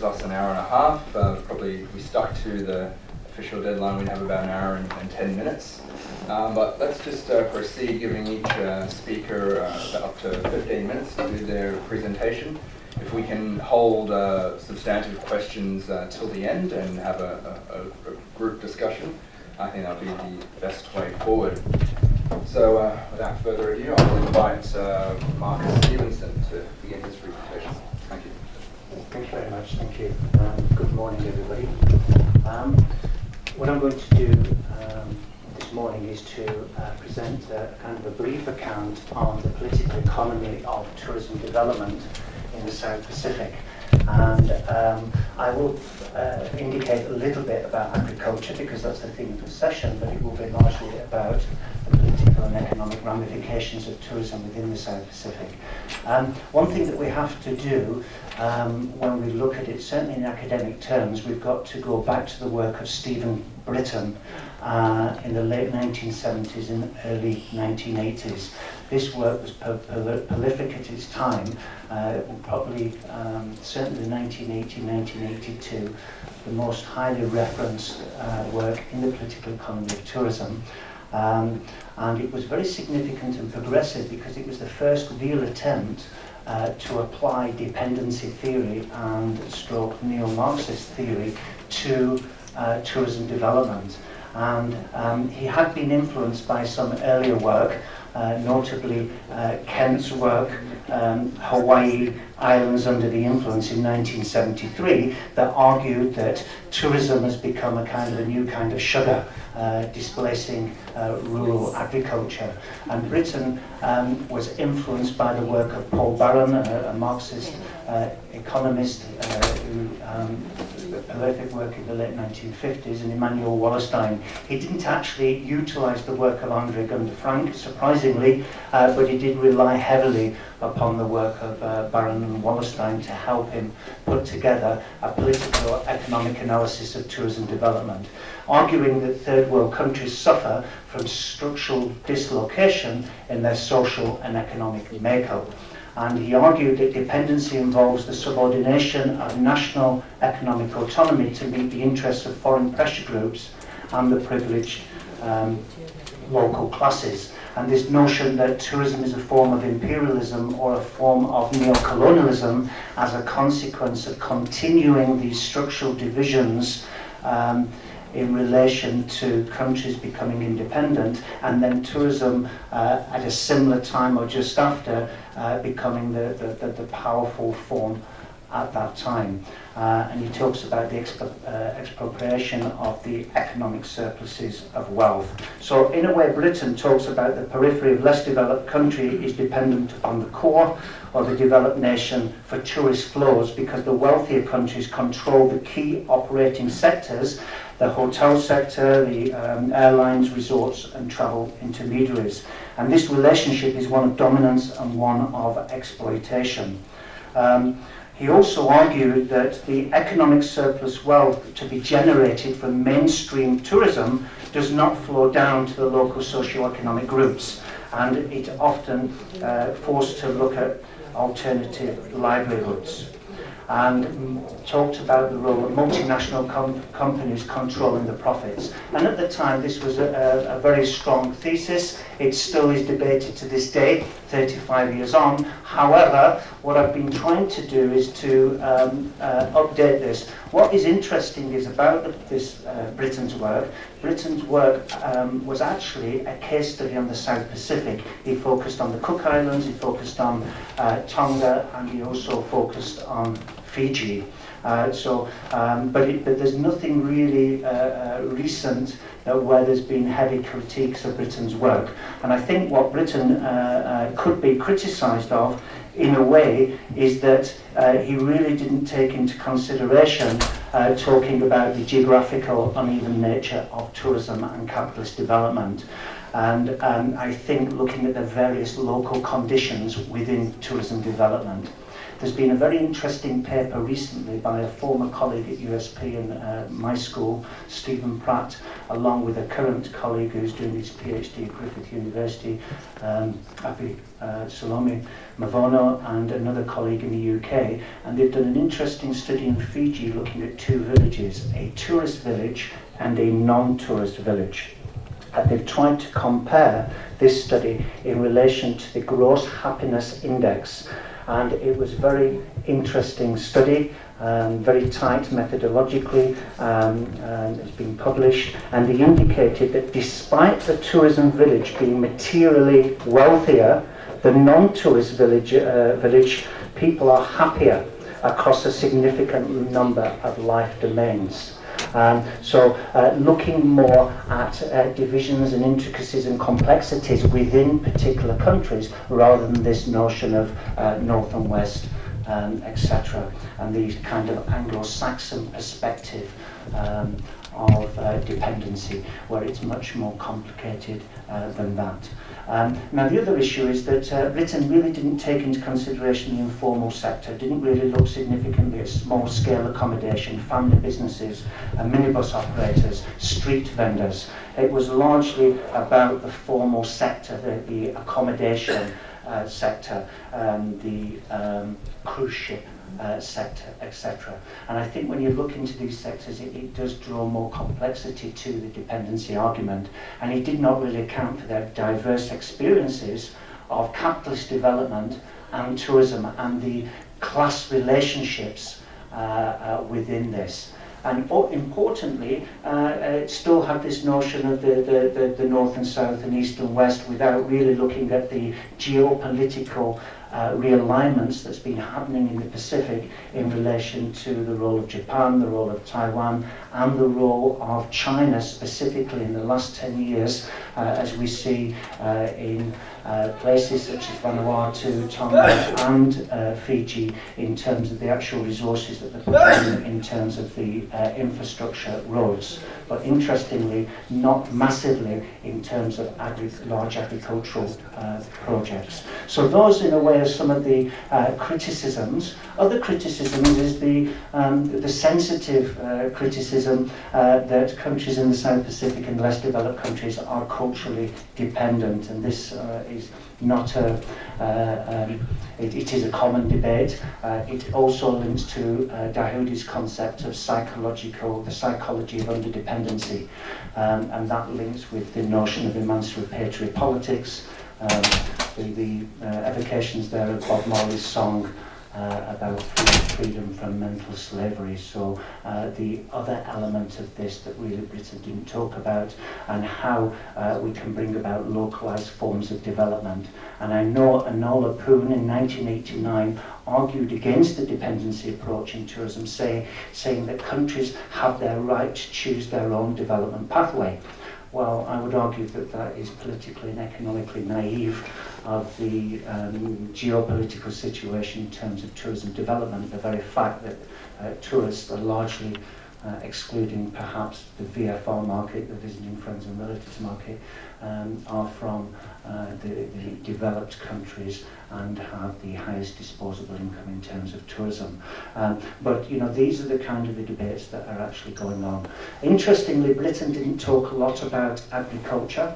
gives us an hour and a half. Probably we stuck to the official deadline. We have about an hour and 10 minutes. But let's just proceed, giving each speaker up to 15 minutes to do their presentation. If we can hold substantive questions till the end and have a group discussion, I think that'll be the best way forward. So without further ado, I will invite Stephenson to begin his presentation. Thank you. Thank you very much. Thank you. Good morning, everybody. What I'm going to do this morning is to present a kind of a brief account on the political economy of tourism development in the South Pacific. And I will indicate a little bit about agriculture because that's the theme of the session, but it will be largely about the political and economic ramifications of tourism within the South Pacific. One thing that we have to do when we look at it, certainly in academic terms, we've got to go back to the work of Stephen Britton in the late 1970s and early 1980s. This work was prolific at its time, probably certainly 1980, 1982, the most highly referenced work in the political economy of tourism. And it was very significant and progressive because it was the first real attempt to apply dependency theory and stroke neo-Marxist theory to tourism development. And he had been influenced by some earlier work, notably Kent's work, Hawaii Islands Under the Influence in 1973, that argued that tourism has become a kind of a new kind of sugar, displacing rural agriculture. And Britain was influenced by the work of Paul Barron, a Marxist economist who prolific work in the late 1950s, and Emmanuel Wallerstein. He didn't actually utilize the work of Andre Gunder Frank, surprisingly, but he did rely heavily upon the work of Barron and Wallerstein to help him put together a political economic analysis of tourism development, arguing that third world countries suffer from structural dislocation in their social and economic makeup. And he argued that dependency involves the subordination of national economic autonomy to meet the interests of foreign pressure groups and the privileged local classes. And this notion that tourism is a form of imperialism or a form of neo-colonialism as a consequence of continuing these structural divisions in relation to countries becoming independent, and then tourism at a similar time or just after becoming the powerful form at that time. And he talks about the expropriation of the economic surpluses of wealth. So in a way, Britain talks about the periphery of less developed country is dependent upon the core or the developed nation for tourist flows because the wealthier countries control the key operating sectors, the hotel sector, the airlines, resorts and travel intermediaries. And this relationship is one of dominance and one of exploitation. He also argued that the economic surplus wealth to be generated from mainstream tourism does not flow down to the local socio-economic groups, and it often forced to look at alternative livelihoods, and talked about the role of multinational companies controlling the profits. And at the time, this was a very strong thesis. It still is debated to this day, 35 years on. However, what I've been trying to do is to update this. What is interesting is about this Britain's work. Britain's work was actually a case study on the South Pacific. He focused on the Cook Islands, he focused on Tonga, and he also focused on Fiji. But there's nothing really recent where there's been heavy critiques of Britain's work. And I think what Britain could be criticised of, in a way, is that he really didn't take into consideration talking about the geographical uneven nature of tourism and capitalist development. And I think looking at the various local conditions within tourism development. There's been a very interesting paper recently by a former colleague at USP and my school, Stephen Pratt, along with a current colleague who's doing his PhD at Griffith University, Salome Mavono, and another colleague in the UK, and they've done an interesting study in Fiji looking at two villages, a tourist village and a non-tourist village. And they've tried to compare this study in relation to the gross happiness index, and it was a very interesting study, very tight methodologically, and it's been published, and they indicated that despite the tourism village being materially wealthier, the non-tourist village people are happier across a significant number of life domains. So looking more at divisions and intricacies and complexities within particular countries rather than this notion of North and West, etc. And the kind of Anglo-Saxon perspective of dependency, where it's much more complicated than that. Now the other issue is that Britain really didn't take into consideration the informal sector, didn't really look significantly at small-scale accommodation, family businesses, minibus operators, street vendors. It was largely about the formal sector, the accommodation sector, the cruise ship sector, etc. And I think when you look into these sectors, it does draw more complexity to the dependency argument, and it did not really account for their diverse experiences of capitalist development and tourism and the class relationships within this. And importantly, it still had this notion of the North and South and East and West without really looking at the geopolitical realignments that's been happening in the Pacific in relation to the role of Japan, the role of Taiwan, and the role of China specifically in the last 10 years, as we see in places such as Vanuatu, Tonga, and Fiji, in terms of the actual resources that they're providing in terms of the infrastructure roads. But interestingly, not massively in terms of large agricultural projects. So those, in a way, are some of the criticisms. Other criticisms is the sensitive criticism that countries in the South Pacific and less developed countries are culturally dependent, and this is not it is a common debate. It also links to Dahudi's concept of the psychology of underdependency, and that links with the notion of emancipatory politics, the evocations there of Bob Marley's song about freedom from mental slavery. So the other element of this that really Britain didn't talk about, and how we can bring about localized forms of development. And I know Enola Poon in 1989 argued against the dependency approach in tourism, saying that countries have their right to choose their own development pathway. Well, I would argue that that is politically and economically naive of the geopolitical situation in terms of tourism development. The very fact that tourists are largely, excluding perhaps the VFR market, the visiting friends and relatives market, are from the developed countries and have the highest disposable income in terms of tourism. But these are the kind of the debates that are actually going on. Interestingly, Britain didn't talk a lot about agriculture.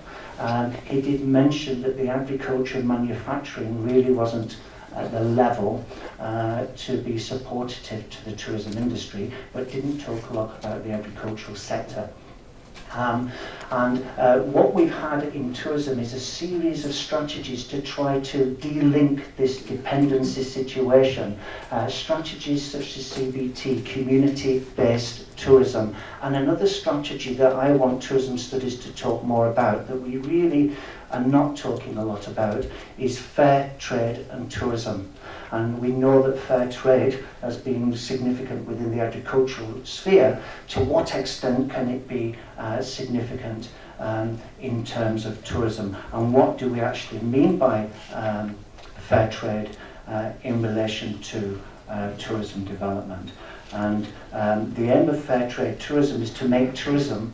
He did mention that the agriculture and manufacturing really wasn't at the level to be supportive to the tourism industry, but didn't talk a lot about the agricultural sector. What we've had in tourism is a series of strategies to try to de-link this dependency situation. Strategies such as CBT, community-based tourism. And another strategy that I want tourism studies to talk more about, that we really are not talking a lot about, is fair trade and tourism. And we know that fair trade has been significant within the agricultural sphere. To what extent can it be significant in terms of tourism? And what do we actually mean by fair trade in relation to tourism development? And the aim of fair trade tourism is to make tourism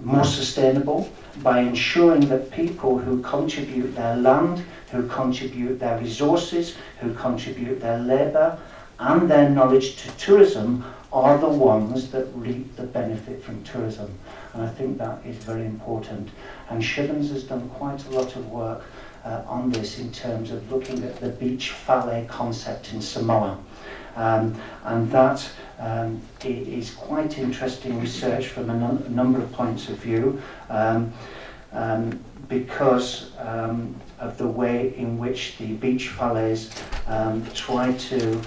more sustainable by ensuring that people who contribute their land, who contribute their resources, who contribute their labour and their knowledge to tourism are the ones that reap the benefit from tourism. And I think that is very important. And Chetan has done quite a lot of work on this in terms of looking at the beach valet concept in Samoa. And that is quite interesting research from a number of points of view, because of the way in which the beach valets try to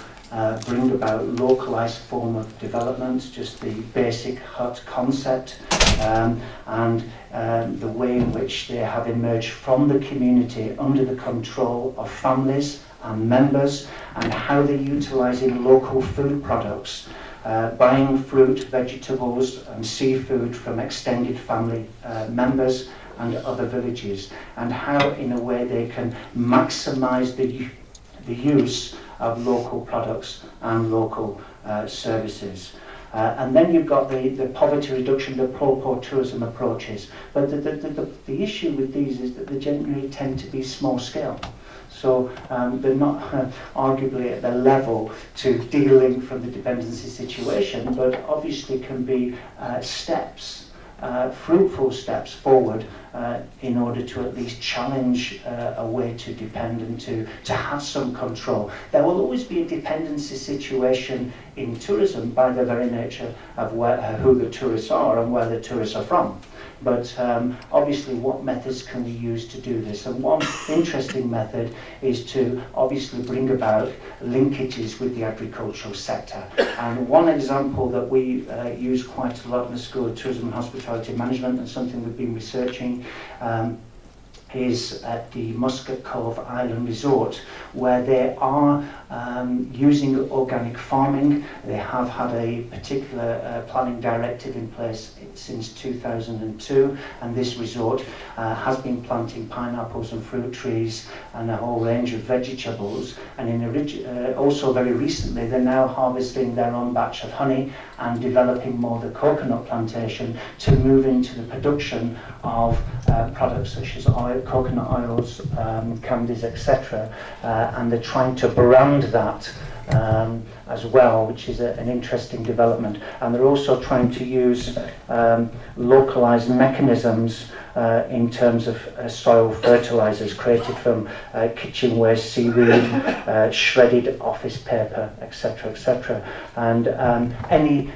bring about localized form of development, just the basic hut concept, and the way in which they have emerged from the community under the control of families and members, and how they're utilising local food products, buying fruit, vegetables and seafood from extended family members and other villages, and how in a way they can maximise the use of local products and local services. And then you've got the poverty reduction, the pro tourism approaches. But the issue with these is that they generally tend to be small scale. So they're not arguably at the level to dealing from the dependency situation, but obviously can be steps, fruitful steps forward in order to at least challenge a way to depend and to have some control. There will always be a dependency situation in tourism by the very nature of who the tourists are and where the tourists are from. But obviously what methods can we use to do this? And one interesting method is to obviously bring about linkages with the agricultural sector. And one example that we use quite a lot in the School of Tourism and Hospitality Management, and something we've been researching, is at the Muscat Cove Island Resort, where they are using organic farming. They have had a particular planning directive in place since 2002, and this resort has been planting pineapples and fruit trees and a whole range of vegetables. And also very recently, they're now harvesting their own batch of honey and developing more the coconut plantation to move into the production of products such as oil, coconut oils, candies, etc. And they're trying to brand that as well, which is an interesting development. And they're also trying to use localized mechanisms in terms of soil fertilizers created from kitchen waste, seaweed, shredded office paper, etc., etc. And any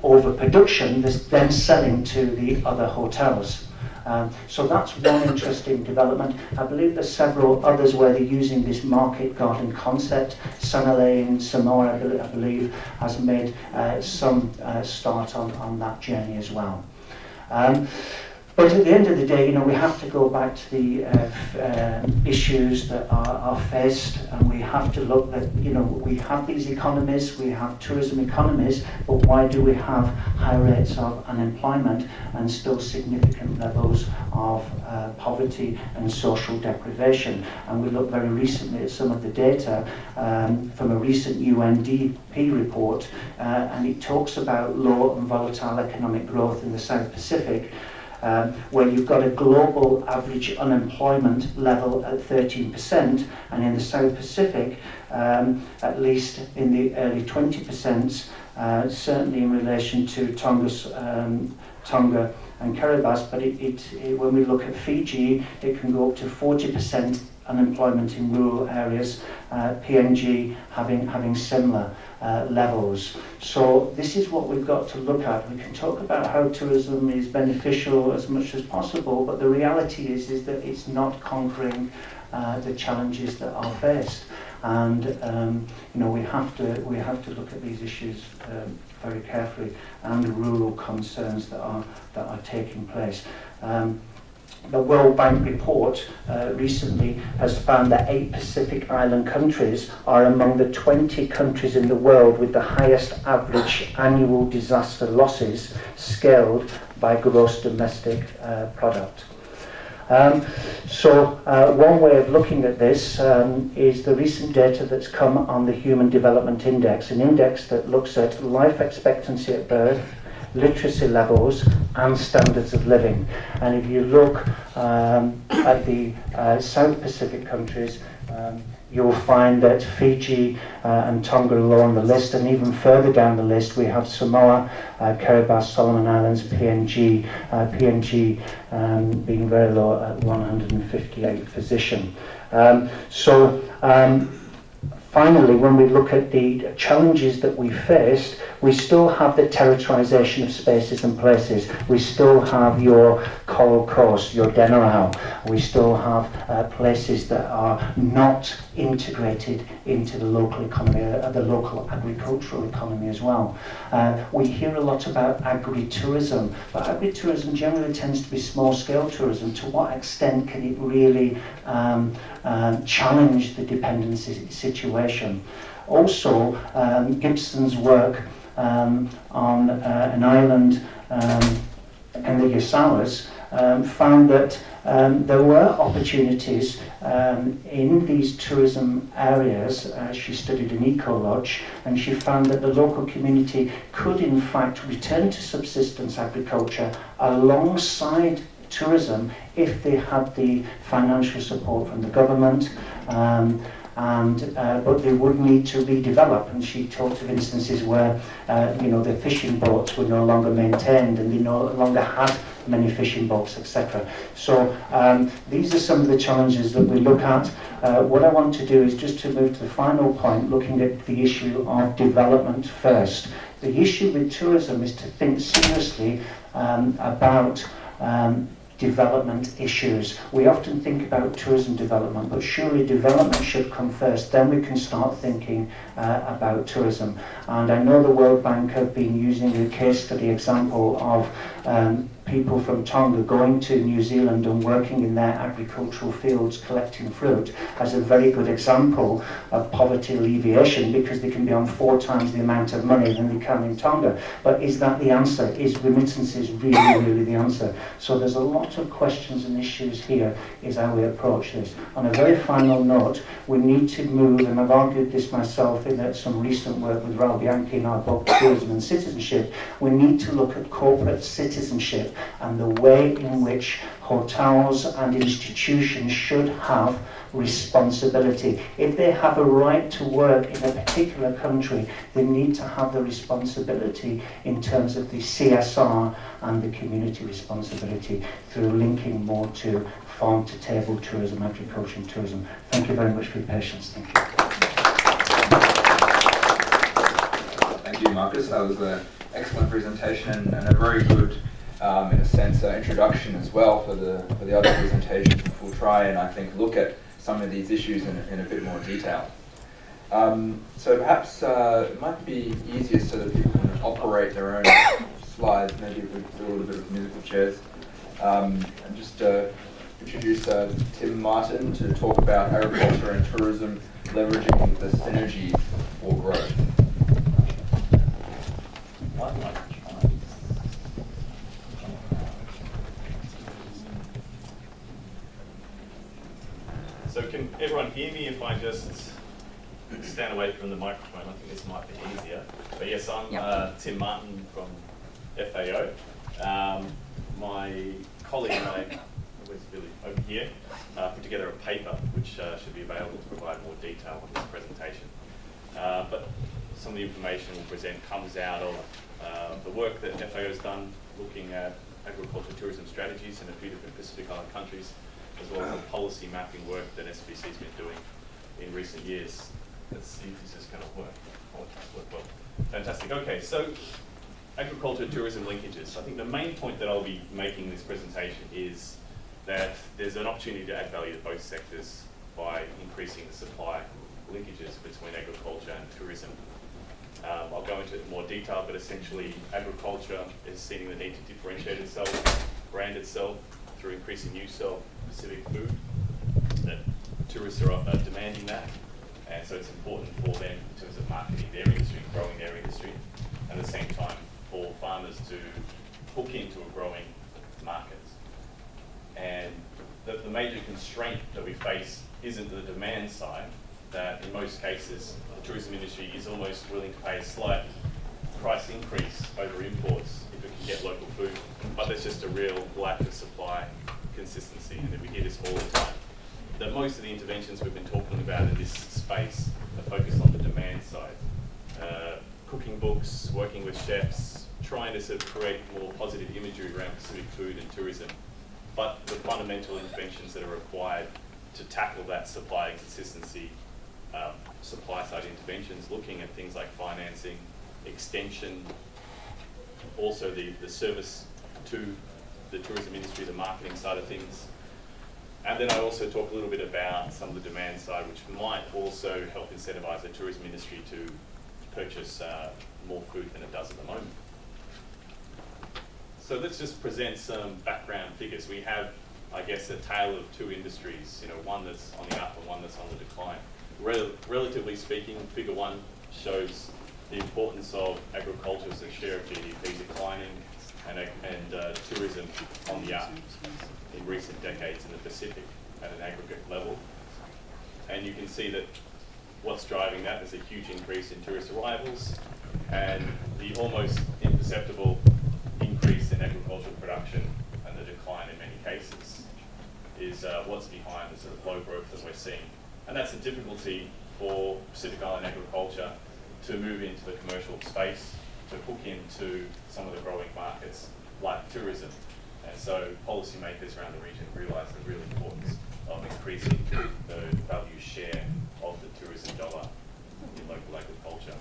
overproduction is then selling to the other hotels. So that's one interesting development. I believe there's several others where they're using this market garden concept. Sanale in Samoa, I believe, has made some start on that journey as well. But at the end of the day, we have to go back to the issues that are faced, and we have to look at, we have these economies, we have tourism economies, but why do we have high rates of unemployment and still significant levels of poverty and social deprivation? And we looked very recently at some of the data from a recent UNDP report, and it talks about low and volatile economic growth in the South Pacific, where you've got a global average unemployment level at 13%, and in the South Pacific, at least in the early 20%, certainly in relation to Tonga and Kiribati, but when we look at Fiji, it can go up to 40% unemployment in rural areas, PNG having similar levels. So this is what we've got to look at. We can talk about how tourism is beneficial as much as possible, but the reality is that it's not conquering the challenges that are faced. And we have to look at these issues very carefully, and the rural concerns that are taking place. The World Bank report recently has found that 8 Pacific Island countries are among the 20 countries in the world with the highest average annual disaster losses scaled by gross domestic product. So one way of looking at this is the recent data that's come on the Human Development Index, an index that looks at life expectancy at birth, literacy levels and standards of living. And if you look at the South Pacific countries, you'll find that Fiji and Tonga are low on the list, and even further down the list we have Samoa, Kiribati, Solomon Islands, PNG, being very low at 158th position. Finally, when we look at the challenges that we faced, we still have the territorialisation of spaces and places. We still have your Coral Coast, your Denarau. We still have places that are not integrated into the local economy, the local agricultural economy as well. We hear a lot about agritourism, but agritourism generally tends to be small-scale tourism. To what extent can it really challenge the dependency situation? Also, Gibson's work on an island in the Yasawas found that there were opportunities in these tourism areas. She studied an eco-lodge, and she found that the local community could in fact return to subsistence agriculture alongside tourism if they had the financial support from the government. But they would need to redevelop, and she talked of instances where the fishing boats were no longer maintained and they no longer had many fishing boats, etc. So these are some of the challenges that we look at. What I want to do is just to move to the final point, looking at the issue of development first. The issue with tourism is to think seriously about development issues. We often think about tourism development, but surely development should come first, then we can start thinking about tourism. And I know the World Bank have been using a case study example of people from Tonga going to New Zealand and working in their agricultural fields collecting fruit as a very good example of poverty alleviation, because they can be on 4 times the amount of money than they can in Tonga. But is that the answer? Is remittances really the answer? So there's a lot of questions and issues here is how we approach this. On a very final note, we need to move, and I've argued this myself in some recent work with Raul Bianchi in our book Tourism and Citizenship, we need to look at corporate citizenship and the way in which hotels and institutions should have responsibility. If they have a right to work in a particular country, they need to have the responsibility in terms of the CSR and the community responsibility through linking more to farm-to-table tourism, agriculture and tourism. Thank you very much for your patience. Thank you. Thank you, Marcus. That was an excellent presentation and a very good, in a sense, introduction as well for the other presentations. We'll try and, I think, look at some of these issues in a bit more detail. So perhaps it might be easier so that people can operate their own slides. Maybe we could do a little bit of musical chairs. And just introduce Tim Martyn to talk about agriculture and tourism leveraging the synergies for growth. So can everyone hear me if I just stand away from the microphone? I think this might be easier. But yes, I'm Tim Martyn from FAO. My colleague and I, where's Vili? Over here, put together a paper which should be available to provide more detail on this presentation. But some of the information we'll present comes out of the work that FAO has done looking at agriculture tourism strategies in a few different Pacific Island countries, as well as the policy mapping work that SPC's been doing in recent years. Let's see if this is going to work. Oh, it does work well. Fantastic. Okay, so agriculture tourism linkages. I think the main point that I'll be making in this presentation is that there's an opportunity to add value to both sectors by increasing the supply linkages between agriculture and tourism. I'll go into it in more detail, but essentially agriculture is seeing the need to differentiate itself, brand itself through increasing use of specific food. That tourists are demanding that, and so it's important for them in terms of marketing their industry, growing their industry, and at the same time for farmers to hook into a growing market. And the major constraint that we face isn't the demand side, that in most cases the tourism industry is almost willing to pay a slight price increase over imports if it get local food, but there's just a real lack of supply consistency, and we hear this all the time. That most of the interventions we've been talking about in this space are focused on the demand side. Cooking books, working with chefs, trying to sort of create more positive imagery around Pacific food and tourism. But the fundamental interventions that are required to tackle that supply consistency, supply side interventions, looking at things like financing, extension, also the service to the tourism industry, the marketing side of things. And then I also talk a little bit about some of the demand side, which might also help incentivize the tourism industry to purchase more food than it does at the moment. So let's just present some background figures. We have, I guess, a tale of two industries, one that's on the up and one that's on the decline. Relatively speaking, figure 1 shows the importance of agriculture as a share of GDP declining and tourism on the up in recent decades in the Pacific at an aggregate level. And you can see that what's driving that is a huge increase in tourist arrivals and the almost imperceptible increase in agricultural production and the decline in many cases is what's behind the sort of low growth that we're seeing. And that's the difficulty for Pacific Island agriculture to move into the commercial space, to hook into some of the growing markets like tourism. And so policymakers around the region realise the real importance of increasing the value share of the tourism dollar in local agriculture.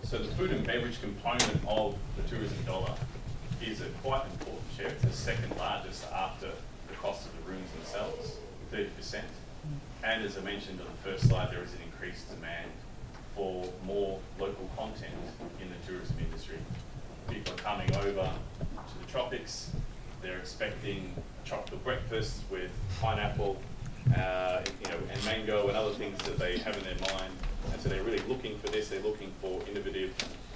So the food and beverage component of the tourism dollar is a quite important share. It's the second largest after the cost of the rooms themselves, 30%. And as I mentioned on the first slide, there is an increased demand for more local content in the tourism industry. People are coming over to the tropics. They're expecting a tropical breakfast with pineapple, and mango and other things that they have in their mind. And so they're really looking for this. They're looking for innovative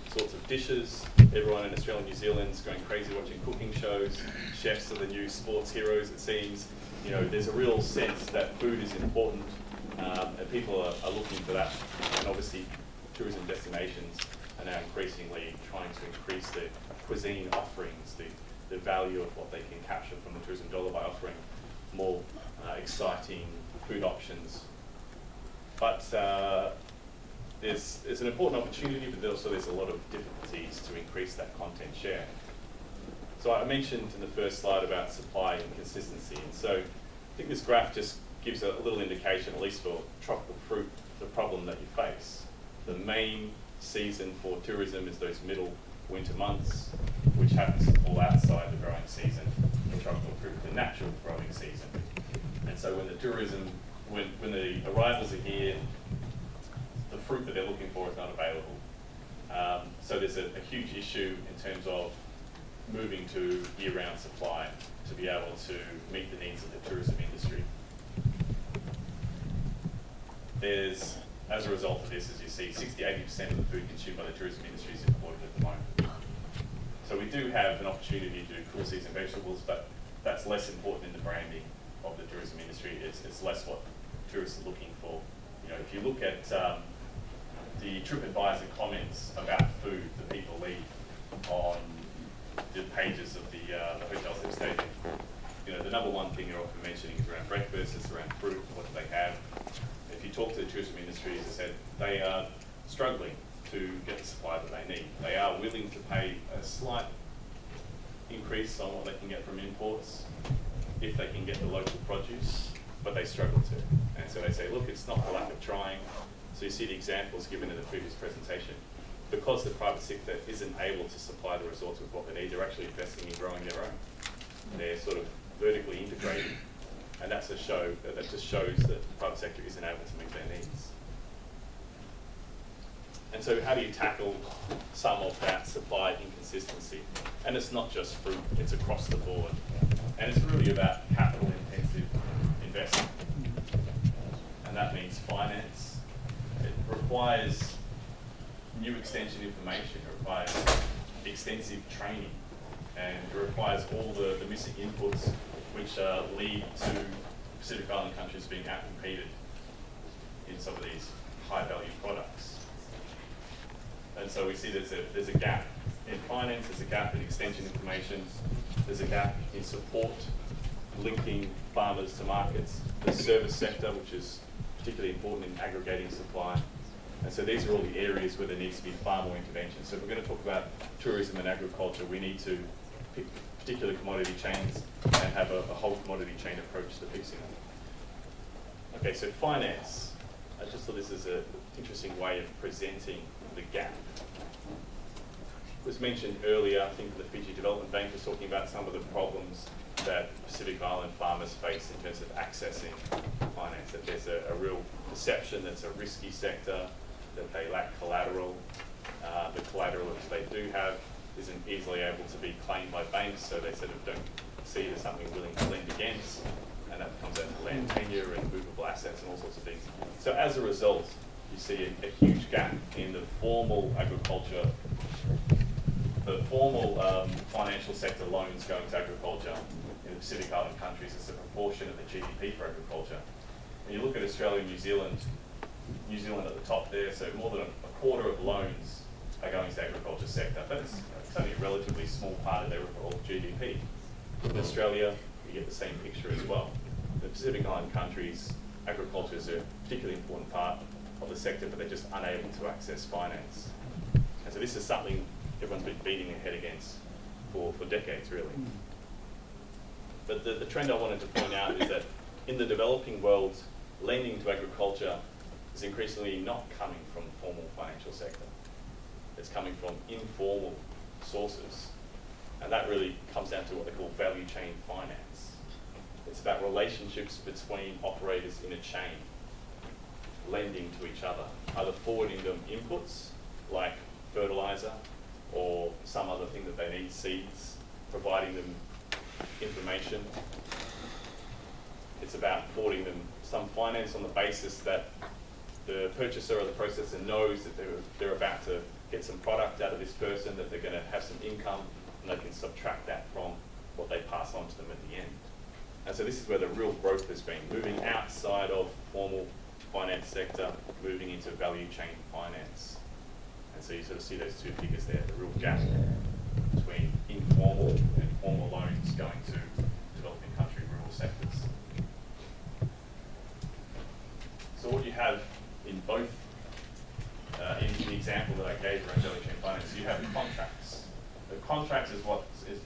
sorts of dishes. Everyone in Australia and New Zealand is going crazy watching cooking shows. Chefs are the new sports heroes, it seems. There's a real sense that food is important, and people are looking for that. And obviously, tourism destinations are now increasingly trying to increase their cuisine offerings, the value of what they can capture from the tourism dollar by offering more exciting food options. But there's an important opportunity, but also there's a lot of difficulties to increase that content share. So I mentioned in the first slide about supply and consistency, and so I think this graph just gives a little indication, at least for tropical fruit, the problem that you face. The main season for tourism is those middle winter months, which happens to fall outside the growing season for tropical fruit, the natural growing season. And so when the tourism, when the arrivals are here, the fruit that they're looking for is not available. So there's a huge issue in terms of moving to year-round supply to be able to meet the needs of the tourism industry. There's, as a result of this, as you see, 60-80% of the food consumed by the tourism industry is imported at the moment. So we do have an opportunity to do cool season vegetables, but that's less important in the branding of the tourism industry. It's less what tourists are looking for. If you look at the TripAdvisor comments about food that people leave on the pages of the hotels they've stayed in, the number one thing they're often mentioning is around breakfast, it's around fruit, what do they have. If you talk to the tourism industry, as I said, they are struggling to get the supply that they need. They are willing to pay a slight increase on what they can get from imports if they can get the local produce, but they struggle to. And so they say, look, it's not the lack of trying. So you see the examples given in the previous presentation. Because the private sector isn't able to supply the resorts with what they need, they're actually investing in growing their own. They're sort of vertically integrated. And that just shows that the private sector isn't able to meet their needs. And so how do you tackle some of that supply inconsistency? And it's not just fruit, it's across the board. And it's really about capital intensive investment. And that means finance. It requires new extension information, it requires extensive training, and it requires all the missing inputs which lead to Pacific Island countries being outcompeted in some of these high value products. And So we see there's a gap in finance, there's a gap in extension information, there's a gap in support, linking farmers to markets, the service sector, which is particularly important in aggregating supply. And so these are all the areas where there needs to be far more intervention. So if we're going to talk about tourism and agriculture, we need to pick particular commodity chains and have a whole commodity chain approach to fixing them. Okay, so finance. I just thought this is an interesting way of presenting the gap. It was mentioned earlier, I think the Fiji Development Bank was talking about some of the problems that Pacific Island farmers face in terms of accessing finance, that there's a real perception that it's a risky sector, that they lack collateral. The collateral which they do have isn't easily able to be claimed by banks, so they sort of don't see it as something willing to lend against, and that comes out to land tenure and movable assets and all sorts of things. So as a result, you see a huge gap in the formal agriculture, the formal financial sector loans going to agriculture in the Pacific Island countries as a proportion of the GDP for agriculture. When you look at Australia and New Zealand at the top there, so more than a quarter of loans are going to the agriculture sector. But it's only a relatively small part of their overall GDP. In Australia, you get the same picture as well. The Pacific Island countries, agriculture is a particularly important part of the sector, but they're just unable to access finance. And so this is something everyone's been beating their head against for decades, really. But the trend I wanted to point out is that in the developing world, lending to agriculture is increasingly not coming from the formal financial sector. It's coming from informal sources. And that really comes down to what they call value chain finance. It's about relationships between operators in a chain, lending to each other, either forwarding them inputs like fertilizer or some other thing that they need, seeds, providing them information. It's about forwarding them some finance on the basis that the purchaser or the processor knows that they're about to get some product out of this person, that they're going to have some income, and they can subtract that from what they pass on to them at the end. And so this is where the real growth has been, moving outside of formal finance sector, moving into value chain finance. And so you sort of see those two figures there, the real gap between informal and formal loans going to developing country rural sectors. So what you have in both, in the example that I gave around value chain finance, you have contracts. The contracts is what is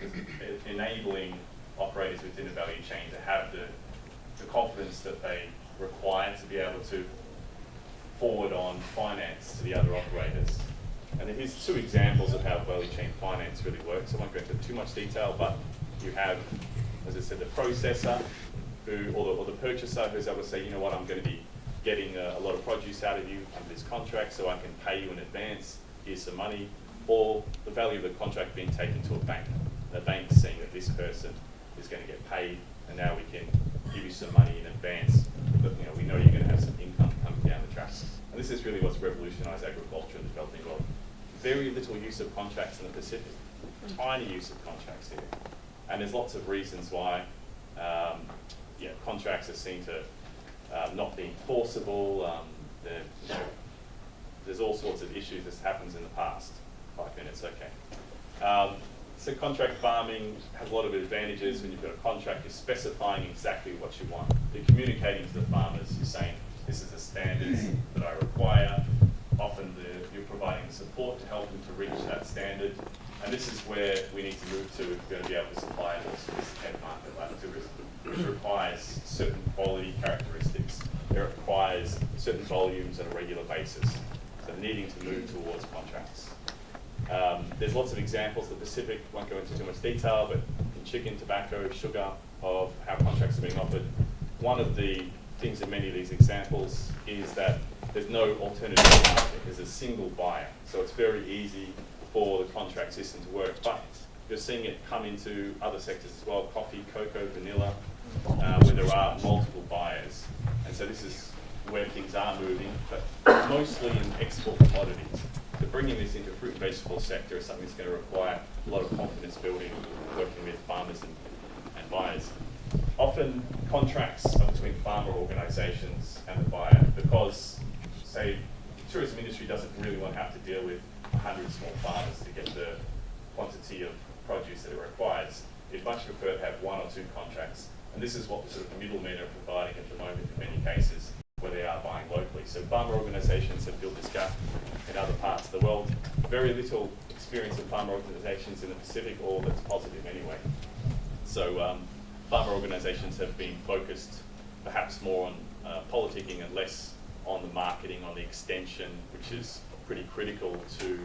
enabling operators within the value chain to have the confidence that they require to be able to forward on finance to the other operators. And here's two examples of how value chain finance really works. I won't go into too much detail, but you have, as I said, the processor who, or the purchaser who's able to say, you know what, I'm going to be getting a lot of produce out of you under this contract, so I can pay you in advance, here's some money, or the value of the contract being taken to a bank. The bank seeing that this person is going to get paid, and now we can give you some money in advance, but we know you're going to have some income coming down the track. And this is really what's revolutionised agriculture in the developing world. Very little use of contracts in the Pacific, tiny use of contracts here. And there's lots of reasons why contracts are seen to not be enforceable. There's all sorts of issues. This happens in the past. 5 minutes, okay. So contract farming has a lot of advantages. When you've got a contract, you're specifying exactly what you want. You're communicating to the farmers. You're saying, this is the standards that I require. Often you're providing the support to help them to reach that standard. And this is where we need to move to if we're going to be able to supply a more sophisticated market like tourism, which requires certain quality characteristics. It requires certain volumes on a regular basis. So needing to move towards contracts. There's lots of examples. The Pacific, won't go into too much detail, but in chicken, tobacco, sugar, of how contracts are being offered. One of the things in many of these examples is that there's no alternative market. There's a single buyer. So it's very easy for the contract system to work. But you're seeing it come into other sectors as well, coffee, cocoa, vanilla, where there are multiple buyers. And so this is where things are moving, but mostly in export commodities. So bringing this into fruit and vegetable sector is something that's going to require a lot of confidence building, working with farmers and buyers. Often contracts are between farmer organisations and the buyer because, say, tourism industry doesn't really want to have to deal with 100 small farmers to get the quantity of produce that it requires. They'd much prefer to have 1 or 2 contracts. And this is what the sort of middlemen are providing at the moment in many cases, where they are buying locally. So farmer organisations have built this gap in other parts of the world. Very little experience of farmer organisations in the Pacific, or that's positive anyway. So farmer organisations have been focused perhaps more on politicking and less on the marketing, on the extension, which is pretty critical to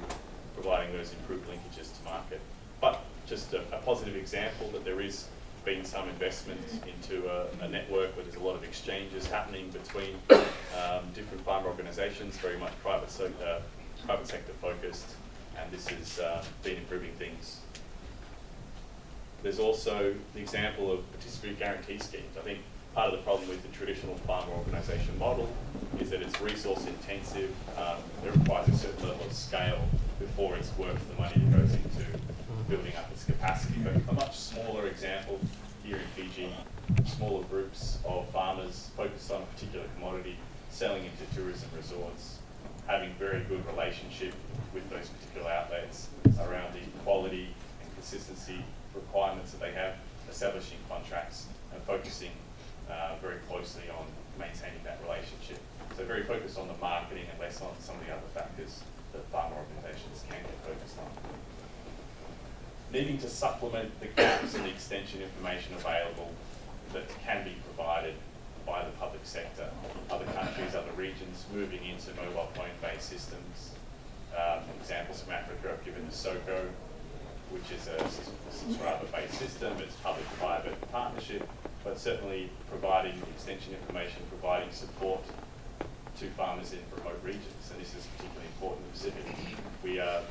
providing those improved linkages to market. But just a positive example that there is been some investment into a network where there's a lot of exchanges happening between different farmer organisations, very much private sector focused, and this has been improving things. There's also the example of participatory guarantee schemes. I think part of the problem with the traditional farmer organisation model is that it's resource intensive. It requires a certain level of scale before it's worth the money that goes into building up its capacity. But a much smaller example here in Fiji, smaller groups of farmers focused on a particular commodity, selling into tourism resorts, having very good relationship with those particular outlets around the quality and consistency requirements that they have, establishing contracts and focusing very closely on maintaining that relationship. So very focused on the marketing and less on some of the other factors that farmer organisations can get focused on. Needing to supplement the gaps in the extension information available that can be provided by the public sector. Other countries, other regions moving into mobile phone-based systems. Examples from Africa I've given the SOCO, which is a subscriber-based system. It's public-private partnership, but certainly providing extension information, providing support to farmers in remote regions. And this is particularly important in the Pacific. We are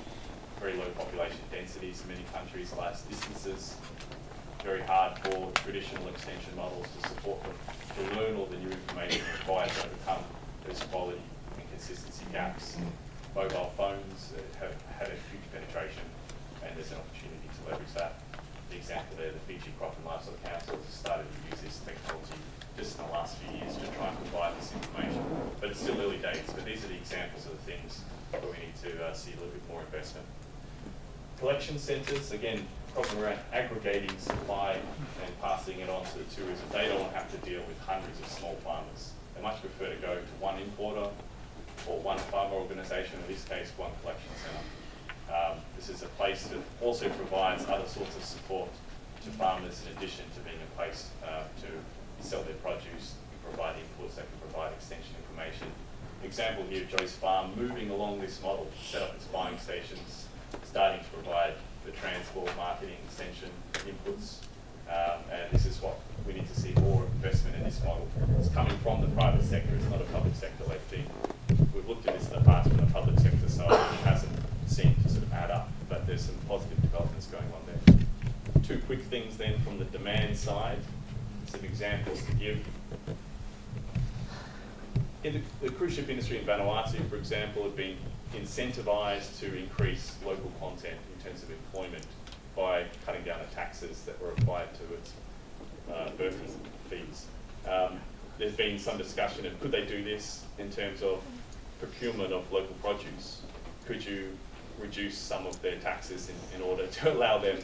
very low population densities in many countries, large distances, very hard for traditional extension models to support them, to learn all the new information required to overcome those quality and consistency gaps. Mobile phones have had a huge penetration, and there's an opportunity to leverage that. The example there, the Fiji Crop and Livestock Council has started to use this technology just in the last few years to try and provide this information. But it's still early days, but these are the examples of the things that we need to see a little bit more investment. Collection centres, again, problem around aggregating supply and passing it on to the tourism. They don't have to deal with hundreds of small farmers. They much prefer to go to one importer or one farmer organisation, in this case, one collection centre. This is a place that also provides other sorts of support to farmers in addition to being a place to sell their produce, provide inputs, they can provide extension information. Example here, Joyce Farm moving along this model, set up its buying stations, starting to provide the transport, marketing, extension inputs. And this is what we need to see more investment in this model. It's coming from the private sector, it's not a public sector-led thing. We've looked at this in the past from the public sector side, it hasn't seemed to sort of add up, but there's some positive developments going on there. Two quick things then from the demand side, some examples to give. In the cruise ship industry in Vanuatu, for example, have been incentivised to increase local content in terms of employment by cutting down the taxes that were applied to its berthing fees. There's been some discussion of could they do this in terms of procurement of local produce? Could you reduce some of their taxes in order to allow them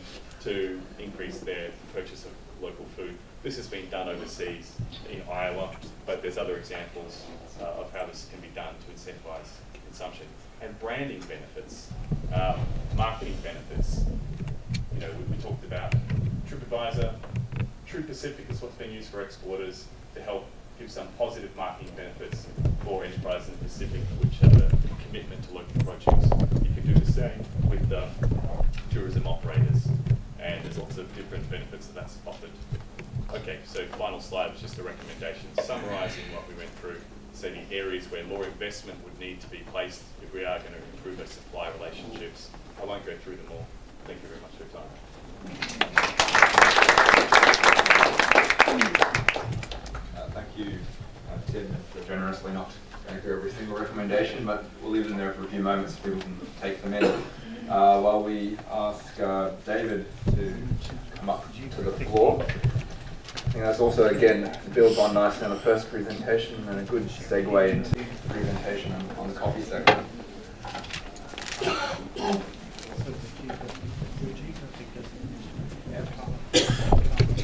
to increase their purchase of local food? This has been done overseas in Iowa, but there's other examples of how this can be done to incentivise consumption. And branding benefits, marketing benefits. You know, we talked about TripAdvisor. True Pacific is what's been used for exporters to help give some positive marketing benefits for enterprises in the Pacific, which have a commitment to local produce. You can do the same with tourism operators, and there's lots of different benefits that's offered. Okay, so final slide was just a recommendation summarising what we went through. So the areas where more investment would need to be placed if we are going to improve our supply relationships. I won't go through them all. Thank you very much for your time. Thank you, Tim, for generously not going through every single recommendation, but we'll leave them there for a few moments so people can take them in. While we ask David to come up to the floor. think that's also, again, builds on nicely on the first presentation and a good segue into the presentation on the coffee sector.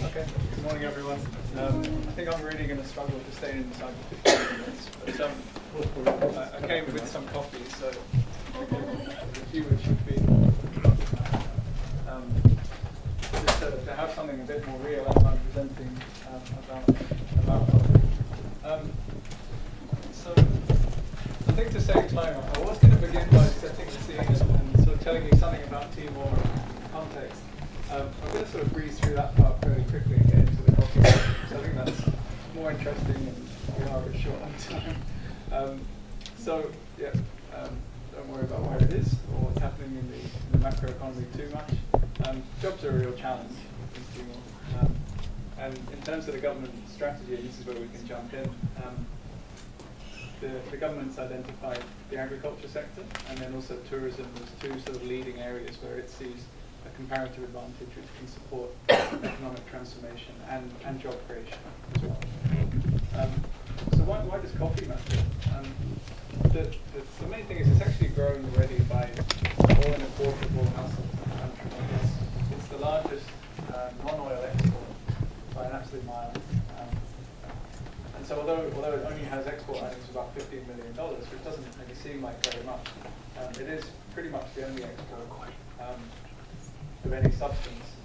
Okay, good morning everyone. I think I'm really going to struggle to stay inside for 15 minutes, but I came with some coffee, so the queue should be just to have something a bit more real as I'm presenting about coffee. So I think to save time, I was going to begin by setting the scene and sort of telling you something about Timor context. I'm going to sort of breeze through that part fairly quickly and get into the coffee. So I think that's more interesting and we are a bit short on time. Don't worry about where it is or what's happening in the macro economy too much. Jobs are a real challenge in Timor. And in terms of the government strategy, and this is where we can jump in, the government's identified the agriculture sector and then also tourism as two sort of leading areas where it sees a comparative advantage which can support economic transformation and job creation as well. So why does coffee matter? The main thing is it's actually grown already by more than a quarter of all households in the country. It's the largest non-oil export by an absolute mile. And so although it only has export earnings of about $15 million, which doesn't maybe seem like very much, it is pretty much the only export of any substance.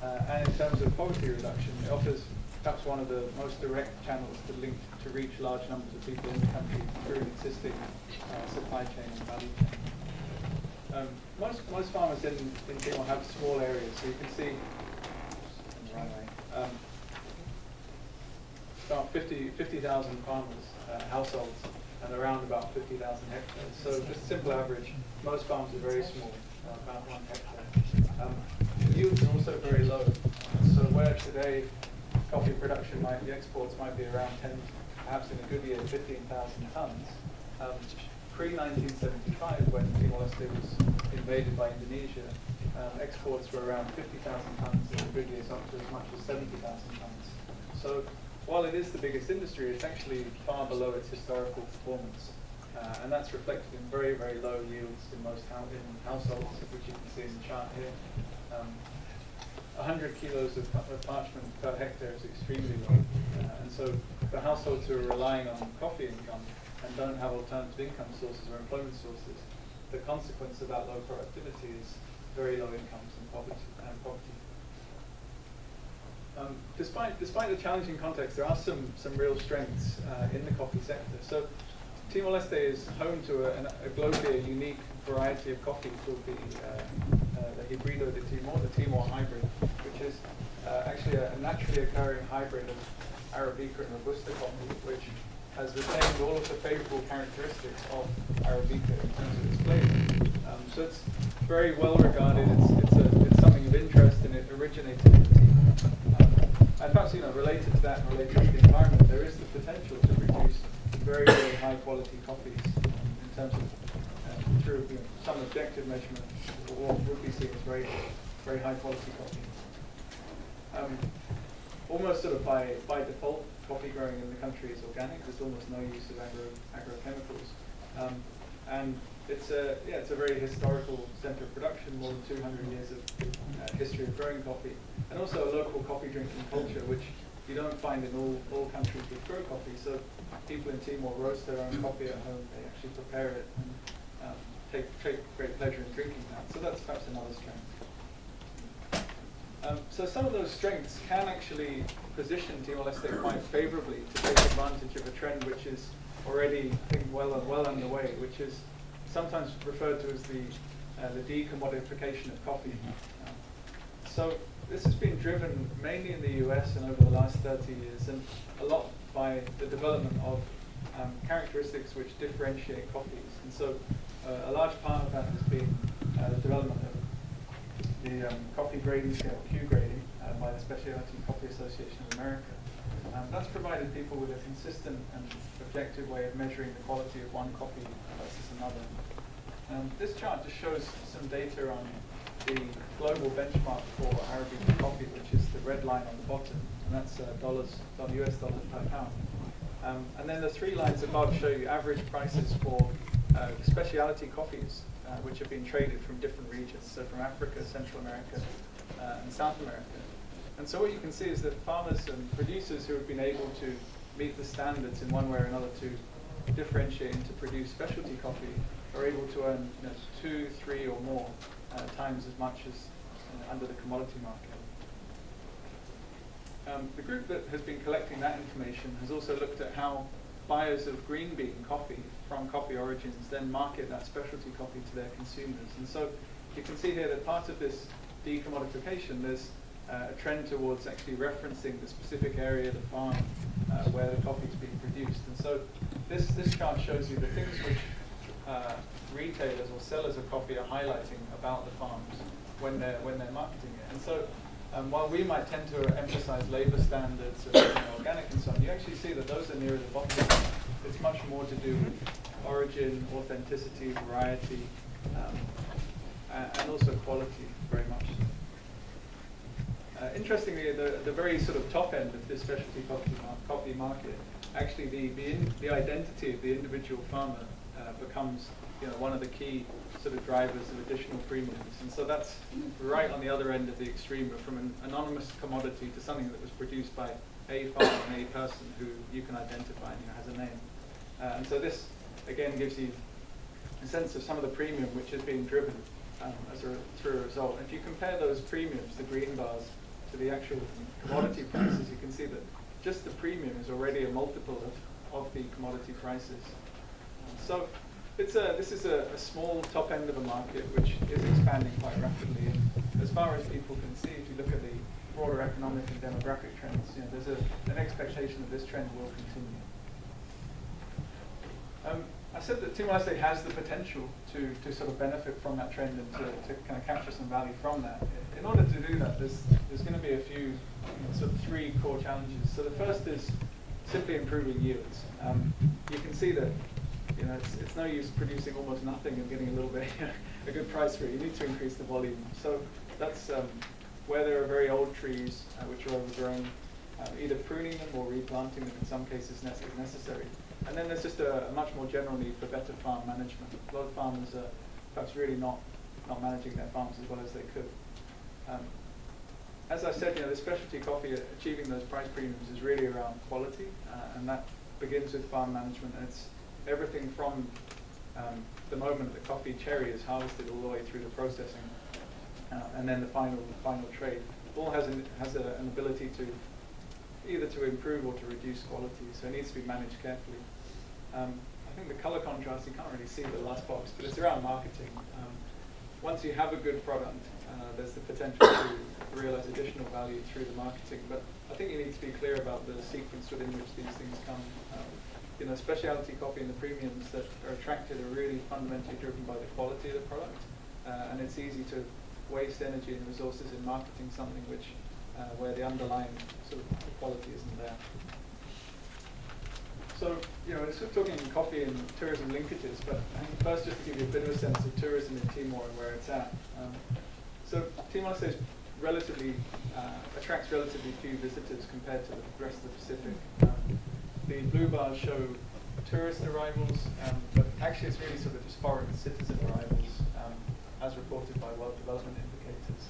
And in terms of poverty reduction, it offers perhaps one of the most direct channels to reach large numbers of people in the country through an existing supply chain and value chain. Most farmers in Timor have small areas, so you can see on the runway, about 50,000 farmers, households, and around about 50,000 hectares. So just simple average, most farms are very small, about 1 hectare. The yields are also very low. So where today coffee production the exports might be around 10, perhaps in a good year, 15,000 tons. Pre-1975, when Timor-Leste was invaded by Indonesia, exports were around 50,000 tons, in a good year up to as much as 70,000 tons. So while it is the biggest industry, it's actually far below its historical performance. And that's reflected in very, very low yields in most households, which you can see in the chart here. 100 kilos of parchment per hectare is extremely low. And so for households who are relying on coffee income and don't have alternative income sources or employment sources, the consequence of that low productivity is very low incomes and poverty. Despite the challenging context, there are some real strengths in the coffee sector. So Timor-Leste is home to a globally unique variety of coffee called the Hybrido de Timor, the Timor hybrid, which is actually a naturally occurring hybrid of Arabica and Robusta coffee, which has retained all of the favorable characteristics of Arabica in terms of its flavor. So it's very well regarded, it's something of interest, and it originated in Timor. And perhaps, related to that and related to the environment, there is the potential to produce very, very high quality coffees in terms of through some objective measurement, what would be seen as very, very high quality coffee. Almost sort of by default, coffee growing in the country is organic. There's almost no use of agrochemicals, and it's a very historical centre of production, more than 200 years of history of growing coffee, and also a local coffee drinking culture, which you don't find in all countries which grow coffee. So people in Timor roast their own coffee at home. They actually prepare it and take great pleasure in drinking that. So that's perhaps another strength. So some of those strengths can actually position Timor-Leste quite favourably to take advantage of a trend which is already, I think, well underway, which is sometimes referred to as the decommodification of coffee. So this has been driven mainly in the US and over the last 30 years, and a lot by the development of characteristics which differentiate coffees. And so a large part of that has been the development of the coffee grading scale, Q grading, by the Specialty Coffee Association of America. That's provided people with a consistent and objective way of measuring the quality of one coffee versus another. This chart just shows some data on the global benchmark for Arabica coffee, which is the red line on the bottom, and that's US dollars per pound. And then the 3 lines above show you average prices for specialty coffees, which have been traded from different regions, so from Africa, Central America, and South America. And so what you can see is that farmers and producers who have been able to meet the standards in one way or another to differentiate and to produce specialty coffee are able to earn 2, 3 or more times as much as under the commodity market. The group that has been collecting that information has also looked at how buyers of green bean coffee from coffee origins then market that specialty coffee to their consumers. And so you can see here that part of this decommodification, there's a trend towards actually referencing the specific area of the farm where the coffee is being produced. And so this chart shows you the things which retailers or sellers of coffee are highlighting about the farms when they're marketing it. And so while we might tend to emphasize labor standards and organic and so on, you actually see that those are nearer the bottom. It's much more to do with origin, authenticity, variety, and also quality, very much so. Interestingly, the very sort of top end of this specialty coffee market, actually the identity of the individual farmer becomes one of the key sort of drivers of additional premiums. And so that's right on the other end of the extreme, from an anonymous commodity to something that was produced by a farmer and a person who you can identify and has a name. And so this, again, gives you a sense of some of the premium which is being driven through a result. And if you compare those premiums, the green bars, to the actual commodity prices, you can see that just the premium is already a multiple of the commodity prices. So this is a small top end of a market which is expanding quite rapidly. And as far as people can see, if you look at the broader economic and demographic trends, there's an expectation that this trend will continue. I said that Timor-Leste has the potential to sort of benefit from that trend and to kind of capture some value from that. In order to do that, there's going to be a few, sort of 3 core challenges. So the first is simply improving yields. You can see that it's no use producing almost nothing and getting a little bit a good price for it. You need to increase the volume. So that's where there are very old trees which are overgrown, either pruning them or replanting them in some cases is necessary. And then there's just a much more general need for better farm management. A lot of farmers are perhaps really not managing their farms as well as they could. As I said, the specialty coffee, achieving those price premiums is really around quality, and that begins with farm management. And it's everything from the moment the coffee cherry is harvested all the way through the processing, and then the final trade. All has an ability to either to improve or to reduce quality, so it needs to be managed carefully. I think the color contrast, you can't really see the last box, but it's around marketing. Once you have a good product, there's the potential to realize additional value through the marketing, but I think you need to be clear about the sequence within which these things come. Specialty coffee and the premiums that are attracted are really fundamentally driven by the quality of the product, and it's easy to waste energy and resources in marketing something where the underlying sort of quality isn't there. So, it's sort of talking coffee and tourism linkages, but first just to give you a bit of a sense of tourism in Timor and where it's at. So Timor-Leste attracts relatively few visitors compared to the rest of the Pacific. The blue bars show tourist arrivals, but actually it's really sort of just foreign citizen arrivals, as reported by World Development Indicators.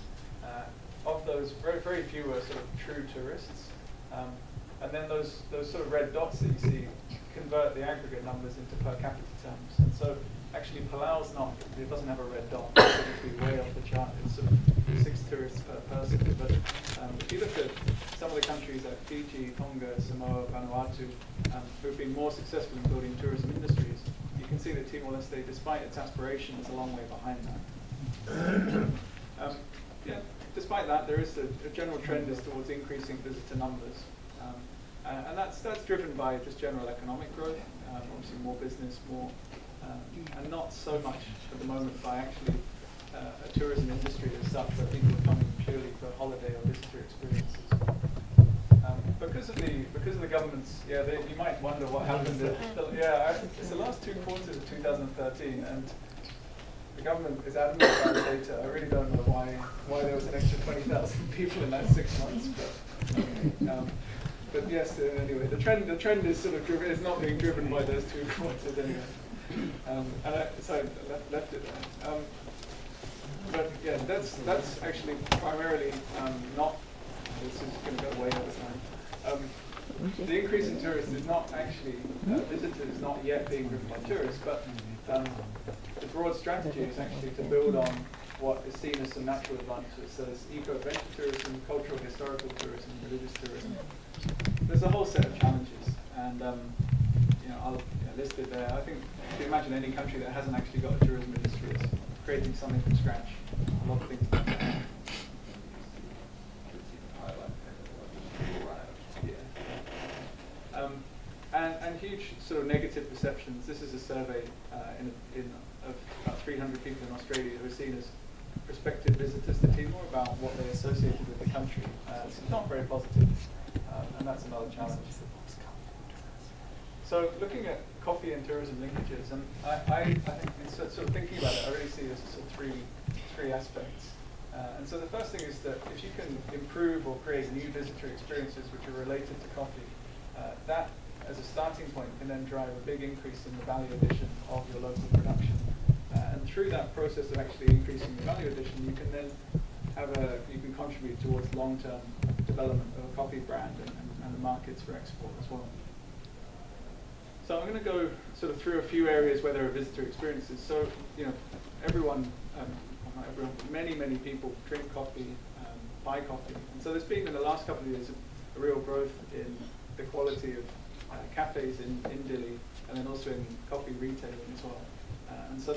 Of those, very, very few are sort of true tourists. And then those sort of red dots that you see convert the aggregate numbers into per capita terms. And so actually Palau's it doesn't have a red dot. It's typically way off the chart. It's sort of 6 tourists per person. But if you look at some of the countries like Fiji, Tonga, Samoa, Vanuatu, who've been more successful in building tourism industries, you can see that Timor-Leste, despite its aspirations, is a long way behind that. Despite that, there is a general trend is towards increasing visitor numbers. And that's driven by just general economic growth, obviously more business, and not so much at the moment by actually a tourism industry as such, where people are coming purely for holiday or visitor experiences. Because of the government's, you might wonder what happened. It's the last 2 quarters of 2013, and the government is adamant about the data. I really don't know why there was an extra 20,000 people in that 6 months, but yes, anyway, the trend is sort of driven, is not being driven by those 2 quarters anyway. So I left it there. But yeah, that's actually primarily not. This is going to go way over time. The increase in tourists is not actually visitors not yet being driven by tourists, but the broad strategy is actually to build on what is seen as some natural advantages. So there's eco-adventure tourism, cultural historical tourism, religious tourism. There's a whole set of challenges, and I'll list it there. I think if you imagine any country that hasn't actually got a tourism industry is creating something from scratch. A lot of things. And huge sort of negative perceptions. This is a survey of about 300 people in Australia who are seen as prospective visitors to Timor about what they associated with the country. It's not very positive, and that's another challenge. So looking at coffee and tourism linkages, and I think in sort of thinking about it, I really see this as sort of three aspects. And so the first thing is that if you can improve or create new visitor experiences which are related to coffee, that as a starting point can then drive a big increase in the value addition of your local production. And through that process of actually increasing the value addition, you can then you can contribute towards long-term development of a coffee brand and the markets for export as well. So I'm going to go sort of through a few areas where there are visitor experiences. So, everyone, not everyone, but many people drink coffee, buy coffee. And so there's been in the last couple of years a real growth in the quality of cafes in Dili, and then also in coffee retailing as well. And so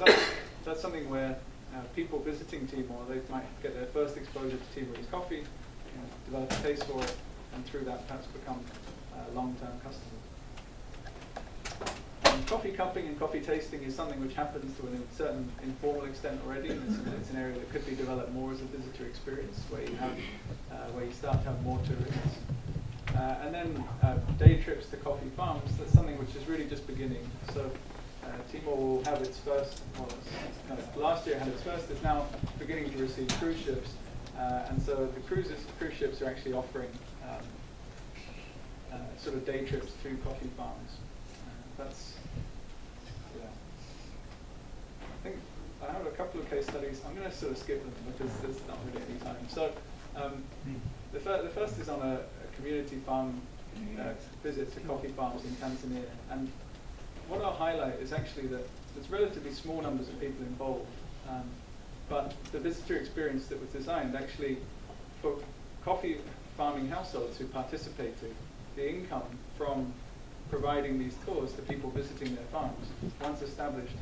that's something where people visiting Timor, they might get their first exposure to Timorese coffee, develop a taste for it, and through that perhaps become long-term customers. Coffee cupping and coffee tasting is something which happens to a certain informal extent already, and it's an area that could be developed more as a visitor experience, where you start to have more tourists. And then day trips to coffee farms, that's something which is really just beginning. So Timor will have its first, last year it had its first, it's now beginning to receive cruise ships. And so the cruise ships are actually offering sort of day trips to coffee farms. I think I have a couple of case studies. I'm going to sort of skip them because there's not really any time. So the first is on a community farm visit to coffee farms in Tanzania. And what I'll highlight is actually that there's relatively small numbers of people involved. But the visitor experience that was designed actually for coffee farming households who participated, the income from providing these tours to people visiting their farms, once established,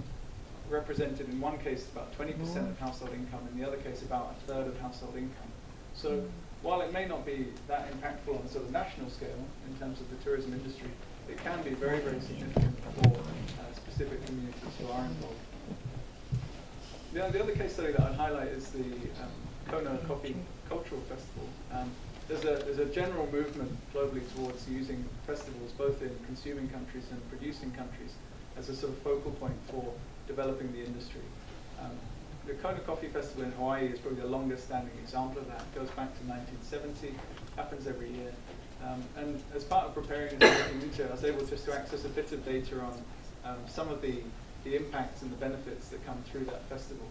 represented in one case about 20% of household income, in the other case about a third of household income. So while it may not be that impactful on a sort of national scale in terms of the tourism industry, it can be very, very significant for specific communities who are involved. The other case study that I'd highlight is the Kona Coffee Cultural Festival. There's a general movement globally towards using festivals both in consuming countries and producing countries as a sort of focal point for developing the industry. The Kona Coffee Festival in Hawaii is probably the longest standing example of that. It goes back to 1970, happens every year. And as part of preparing this and looking into it, I was able just to access a bit of data on some of the impacts and the benefits that come through that festival.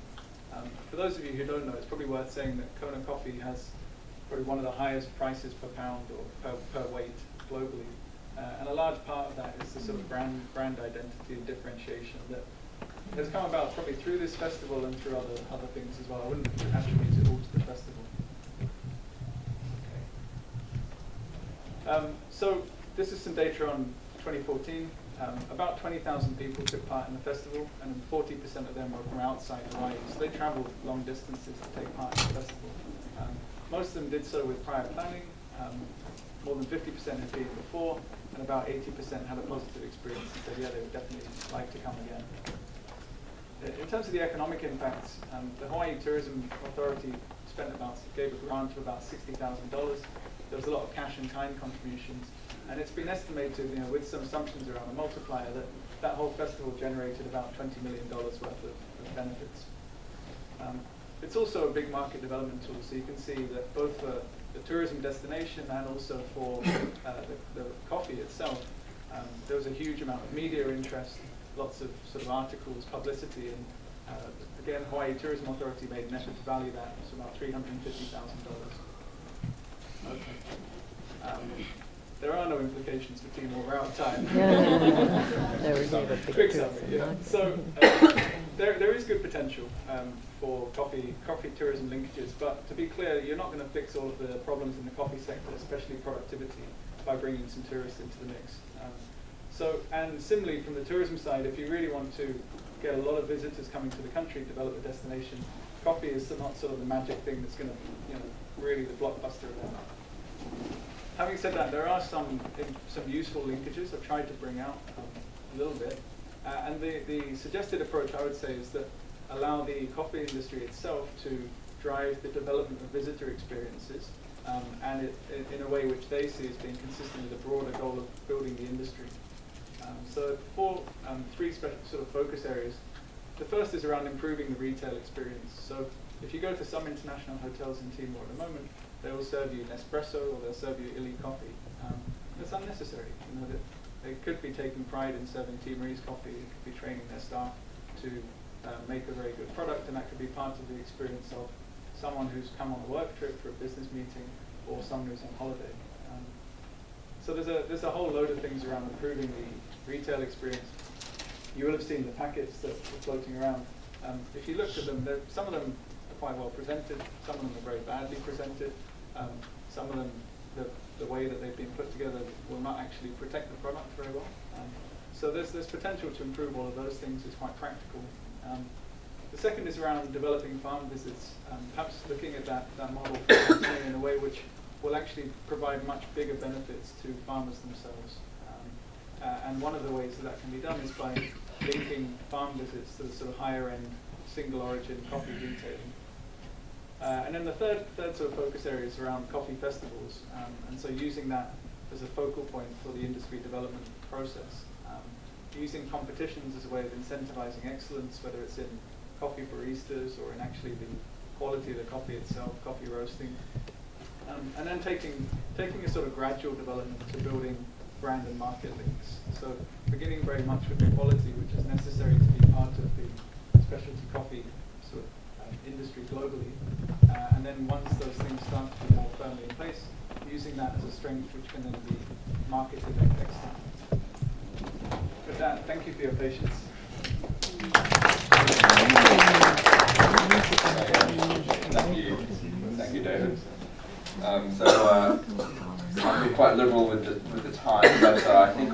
For those of you who don't know, it's probably worth saying that Kona Coffee has probably one of the highest prices per pound or per weight globally. And a large part of that is the sort of brand identity and differentiation that has come about probably through this festival and through other things as well. I wouldn't attribute it all to the festival. Okay. So this is some data on 2014. About 20,000 people took part in the festival, and 40% of them were from outside Hawaii. So they traveled long distances to take part in the festival. Most of them did so with prior planning. More than 50% had been before, and about 80% had a positive experience and said, yeah, they would definitely like to come again. In terms of the economic impacts, the Hawaii Tourism Authority gave a grant of about $60,000. There was a lot of cash and kind contributions, and it's been estimated, with some assumptions around a multiplier, that whole festival generated about $20 million worth of benefits. it's also a big market development tool. So you can see that both for the tourism destination and also for the coffee itself, there was a huge amount of media interest, lots of sort of articles, publicity, and again, Hawaii Tourism Authority made an effort to value that. It's about $350,000. Okay. There are no implications for Timor. We're out of time. Quick summary. Yeah. So there is good potential for coffee tourism linkages, but to be clear, you're not going to fix all of the problems in the coffee sector, especially productivity, by bringing some tourists into the mix. And similarly, from the tourism side, if you really want to get a lot of visitors coming to the country, develop a destination, coffee is not sort of the magic thing that's going to, really the blockbuster event. Having said that, there are some useful linkages I've tried to bring out a little bit. And the suggested approach, I would say, is that allow the coffee industry itself to drive the development of visitor experiences, and in a way which they see as being consistent with the broader goal of building the industry. So three special sort of focus areas. The first is around improving the retail experience. So if you go to some international hotels in Timor at the moment, they will serve you Nespresso or they'll serve you Ili coffee. That's unnecessary. They could be taking pride in serving Timorese coffee. They could be training their staff to make a very good product, and that could be part of the experience of someone who's come on a work trip for a business meeting or someone who's on holiday. So there's a whole load of things around improving the retail experience. You will have seen the packets that are floating around. If you looked at them, some of them are quite well presented, some of them are very badly presented, some of them, the way that they've been put together will not actually protect the product very well. So there's potential to improve all of those things. It's quite practical. The second is around developing farm visits, perhaps looking at that model in a way which will actually provide much bigger benefits to farmers themselves. And one of the ways that can be done is by linking farm visits to the sort of higher end single origin coffee detailing. And then the third sort of focus area is around coffee festivals, and so using that as a focal point for the industry development process. Using competitions as a way of incentivizing excellence, whether it's in coffee baristas or in actually the quality of the coffee itself, coffee roasting. And then taking a sort of gradual development to building brand and market links. So beginning very much with the quality, which is necessary to be part of the specialty coffee sort of industry globally. And then once those things start to be more firmly in place, using that as a strength which can then be marketed externally. With that, thank you for your patience. Thank you, David. I'll be quite liberal with the time, but I think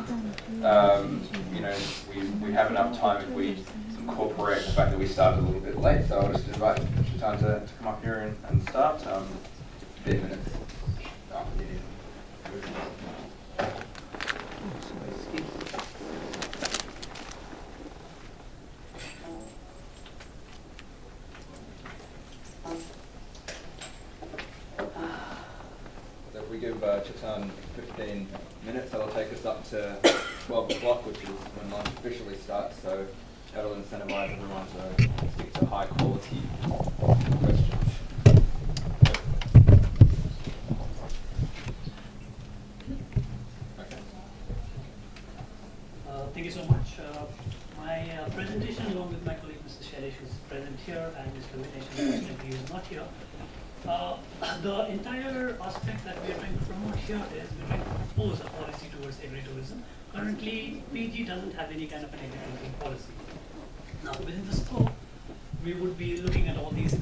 we have enough time if we incorporate the fact that we started a little bit late. So I'll just invite Chetan to come up here and start. 15 minutes. We give Chetan 15 minutes, that'll take us up to 12 o'clock, which is when lunch officially starts, so that'll incentivize everyone to stick to high quality questions. Okay. Thank you so much. My presentation, along with my colleague Mr. Shailesh, who is present here, and Mr. Vinesh, unfortunately, is not here. The entire aspect that we are trying to promote here is we're trying to propose a policy towards agritourism. Currently, Fiji doesn't have any kind of an agritourism policy. Now, within the scope, we would be looking at all these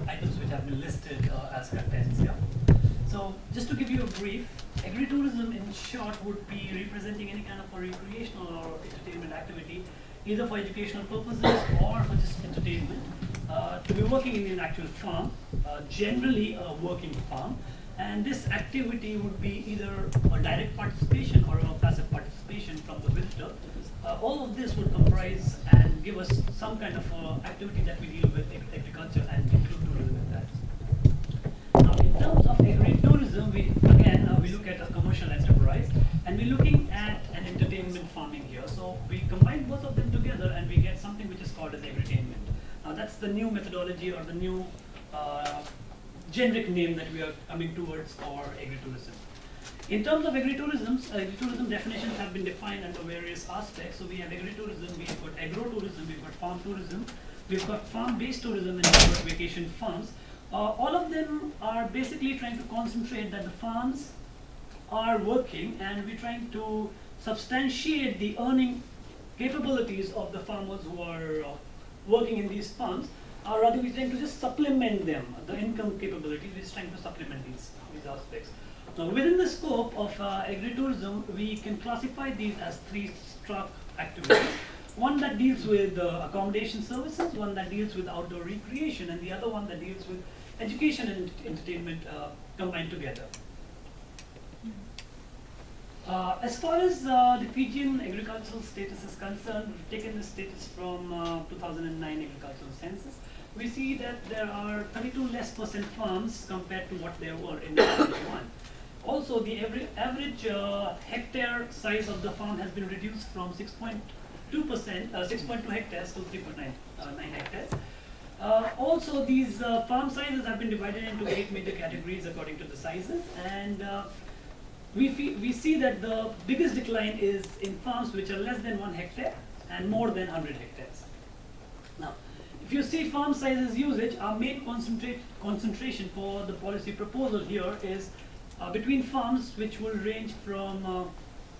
items which have been listed as contents here. So, just to give you a brief, agritourism in short would be representing any kind of a recreational or entertainment activity, either for educational purposes or for just entertainment. To be working in an actual farm, generally a working farm, and this activity would be either a direct participation or a passive participation from the visitor. All of this would comprise and give us some kind of activity that we deal with agriculture and include tourism in that. Now, in terms of agritourism, we look at a commercial enterprise, and we're looking at an entertainment farming here. So we combine both of them together, and we get something which is called as agritainment. Now that's the new methodology or the new generic name that we are coming towards for agritourism. In terms of agritourism definitions have been defined under various aspects. So we have agritourism, we've got agrotourism, we've got farm tourism, we've got farm-based tourism, and we've got vacation farms. All of them are basically trying to concentrate that the farms are working, and we're trying to substantiate the earning capabilities of the farmers who are working in these farms, or rather we're trying to just supplement them, the income capabilities, we're just trying to supplement these aspects. Now within the scope of agritourism, we can classify these as three struck activities. One that deals with accommodation services, one that deals with outdoor recreation, and the other one that deals with education and entertainment combined together. As far as the Fijian agricultural status is concerned, we've taken the status from 2009 agricultural census. We see that there are 32% farms compared to what there were in 2001. Also, the average hectare size of the farm has been reduced from 6.2 hectares to 3.9 hectares. Also, these farm sizes have been divided into 8 major categories according to the sizes, and we see that the biggest decline is in farms which are less than 1 hectare and more than 100 hectares. Now, if you see farm sizes usage, our main concentration for the policy proposal here is between farms which will range from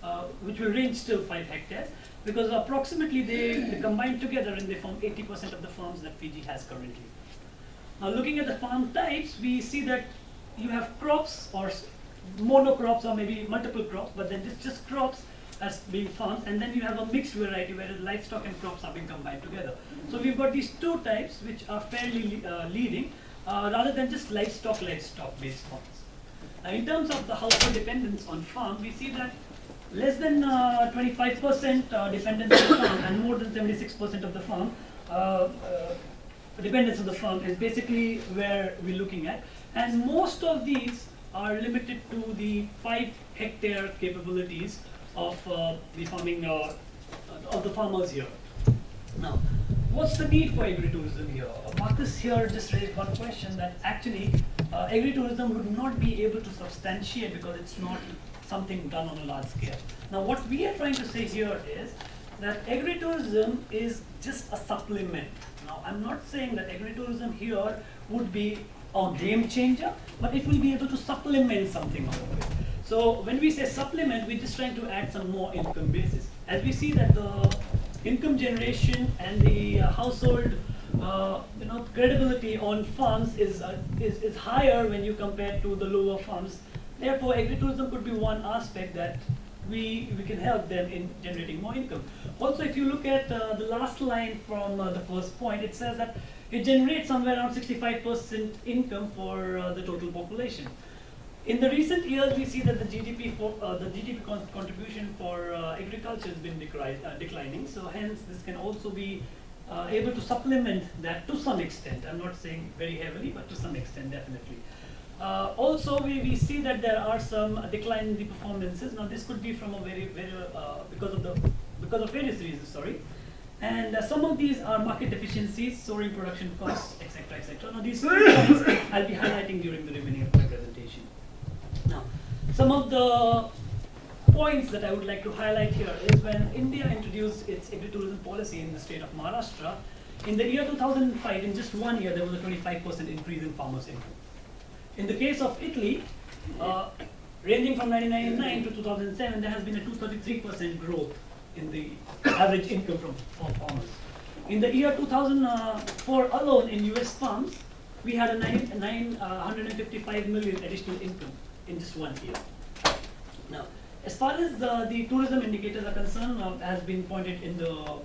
till 5 hectares, because approximately they combine together and they form 80% of the farms that Fiji has currently. Now, looking at the farm types, we see that you have crops or monocrops or maybe multiple crops, but then it's just crops as being farms, and then you have a mixed variety where livestock and crops are being combined together. So we've got these two types which are fairly leading, rather than just livestock-based farms. In terms of the household dependence on farm, we see that less than 25% dependence on the farm and more than 76% of the farm dependence on the farm is basically where we're looking at. And most of these are limited to the 5 hectare capabilities of the farming of the farmers here. Now, what's the need for agritourism here? Marcus here just raised one question that actually agritourism would not be able to substantiate because it's not something done on a large scale. Now, what we are trying to say here is that agritourism is just a supplement. Now, I'm not saying that agritourism here would be a game changer, but it will be able to supplement something out of it. So when we say supplement, we're just trying to add some more income basis. As we see that the income generation and the household credibility on farms is higher when you compare to the lower farms. Therefore, agritourism could be one aspect that we can help them in generating more income. Also, if you look at the last line from the first point, it says that it generates somewhere around 65% income for the total population. In the recent years, we see that the GDP contribution for agriculture has been declining. So hence, this can also be able to supplement that to some extent. I'm not saying very heavily, but to some extent, definitely. Also, we see that there are some decline in the performances. Now, this could be from a because of various reasons. Sorry. And some of these are market deficiencies, soaring production costs, etc., etc. Now, these points I'll be highlighting during the remaining of my presentation. Now, some of the points that I would like to highlight here is when India introduced its agritourism policy in the state of Maharashtra, in the year 2005, in just 1 year, there was a 25% increase in farmers' income. In the case of Italy, ranging from 1999 to 2007, there has been a 233% growth in the average income from farmers. In the year 2004 alone, in US farms, we had a 955 million additional income in just 1 year. Now, as far as the tourism indicators are concerned, has been pointed in the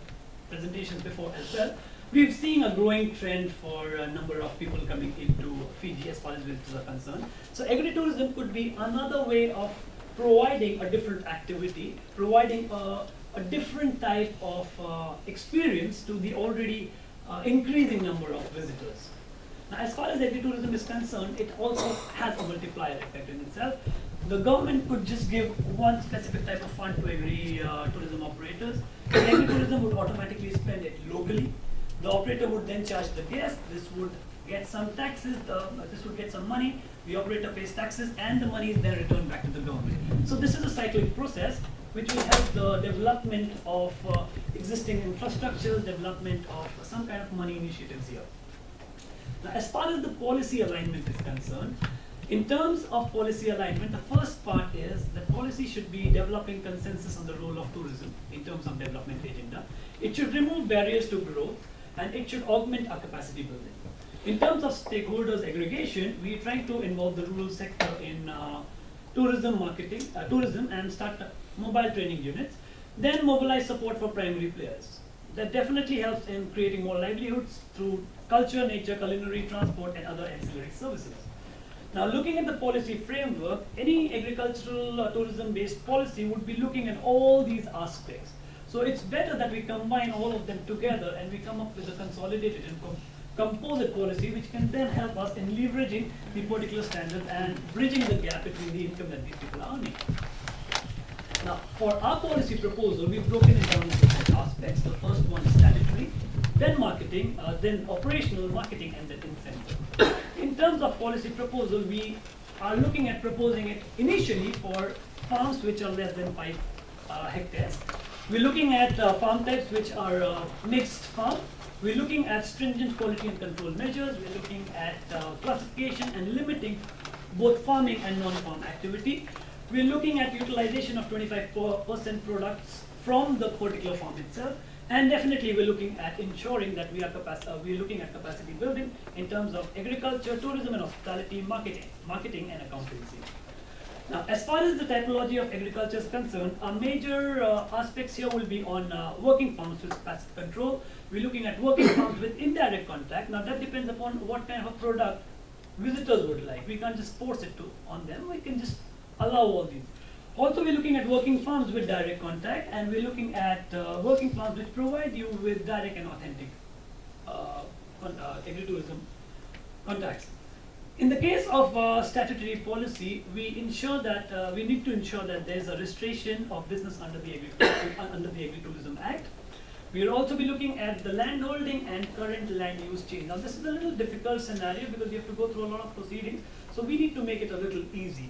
presentations before as well, we've seen a growing trend for a number of people coming into Fiji as far as visitors are concerned. So agritourism could be another way of providing a different activity, providing a different type of experience to the already increasing number of visitors. Now, as far as agritourism is concerned, it also has a multiplier effect in itself. The government could just give one specific type of fund to every tourism operators, and agritourism would automatically spend it locally. The operator would then charge the guest. This would get some taxes. This would get some money. The operator pays taxes, and the money is then returned back to the government. So this is a cyclic process which will help the development of existing infrastructures, development of some kind of money initiatives here. Now, as far as the policy alignment is concerned, in terms of policy alignment, the first part is that policy should be developing consensus on the role of tourism in terms of development agenda. It should remove barriers to growth, and it should augment our capacity building. In terms of stakeholders aggregation, we are trying to involve the rural sector in tourism marketing, tourism, and start mobile training units, then mobilize support for primary players. That definitely helps in creating more livelihoods through culture, nature, culinary, transport, and other ancillary services. Now, looking at the policy framework, any agricultural tourism-based policy would be looking at all these aspects. So it's better that we combine all of them together and we come up with a consolidated and composite policy which can then help us in leveraging the particular standards and bridging the gap between the income that these people are earning. Now, for our policy proposal, we've broken it down into different aspects. The first one is statutory, then marketing, then operational, marketing, and then incentive. In terms of policy proposal, we are looking at proposing it initially for farms which are less than 5 hectares. We're looking at farm types which are mixed farm. We're looking at stringent quality and control measures. We're looking at classification and limiting both farming and non-farm activity. We're looking at utilization of 25% products from the particular farm itself. And definitely we're looking at ensuring that we're looking at capacity building in terms of agriculture, tourism and hospitality, marketing and accountancy. Now, as far as the typology of agriculture is concerned, our major aspects here will be on working farms with passive control. We're looking at working farms with indirect contact. Now, that depends upon what kind of a product visitors would like. We can't just force it on them. We can just allow all these. Also, we're looking at working farms with direct contact, and we're looking at working farms which provide you with direct and authentic agritourism contacts. In the case of statutory policy, we ensure that we need to ensure that there is a registration of business under the Agritourism Act. We will also be looking at the landholding and current land use change. Now, this is a little difficult scenario because you have to go through a lot of proceedings, so we need to make it a little easy.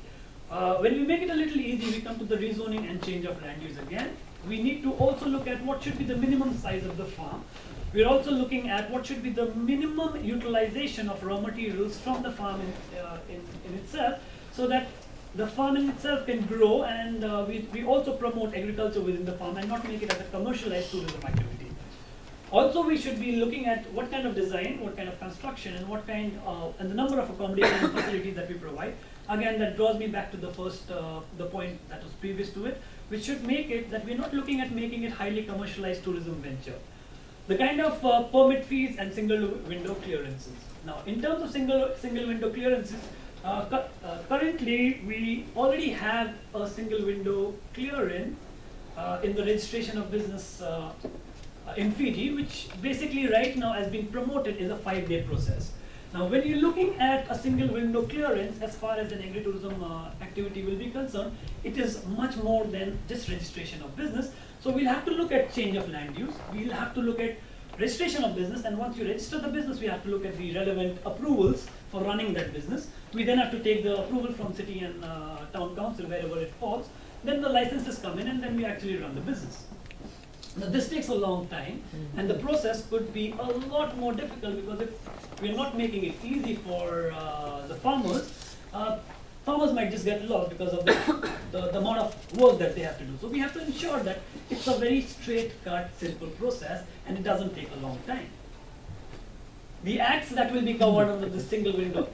When we make it a little easy, we come to the rezoning and change of land use again. We need to also look at what should be the minimum size of the farm. We're also looking at what should be the minimum utilization of raw materials from the farm in itself, so that the farm in itself can grow, and we also promote agriculture within the farm and not make it as a commercialized tourism activity. Also, we should be looking at what kind of design, what kind of construction, and what kind and the number of accommodation and facilities that we provide. Again, that draws me back to the first, the point that was previous to it, which should make it that we're not looking at making it highly commercialized tourism venture. The kind of permit fees and single window clearances. Now, in terms of single window clearances, currently we already have a single window clearance in the registration of business in Fiji, which basically right now has been promoted is a 5-day process. Now, when you're looking at a single window clearance, as far as an agritourism activity will be concerned, it is much more than just registration of business. So we'll have to look at change of land use. We'll have to look at registration of business, and once you register the business, we have to look at the relevant approvals for running that business. We then have to take the approval from city and town council, wherever it falls. Then the licenses come in, and then we actually run the business. Now, this takes a long time, and the process could be a lot more difficult, because if we're not making it easy for the farmers, farmers might just get lost because of the amount of work that they have to do. So we have to ensure that it's a very straight-cut, simple process, and it doesn't take a long time. The acts that will be covered under the single window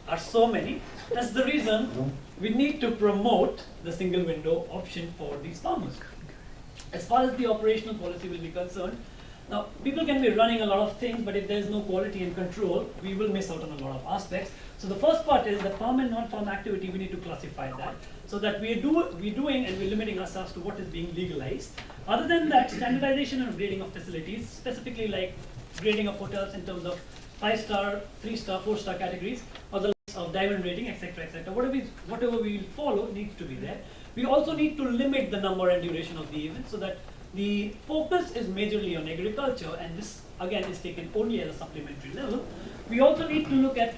are so many. That's the reason we need to promote the single window option for these farmers. As far as the operational policy will be concerned, now people can be running a lot of things, but if there is no quality and control, we will miss out on a lot of aspects. So the first part is the farm and non-farm activity. We need to classify that so that we're doing and we're limiting ourselves to what is being legalized. Other than that, standardization and grading of facilities, specifically like grading of hotels in terms of 5-star, 3-star, 4-star categories, or the likes of diamond rating, etc., etc. Whatever we follow needs to be there. We also need to limit the number and duration of the event so that The focus is majorly on agriculture, and this again is taken only at a supplementary level. We also need to look at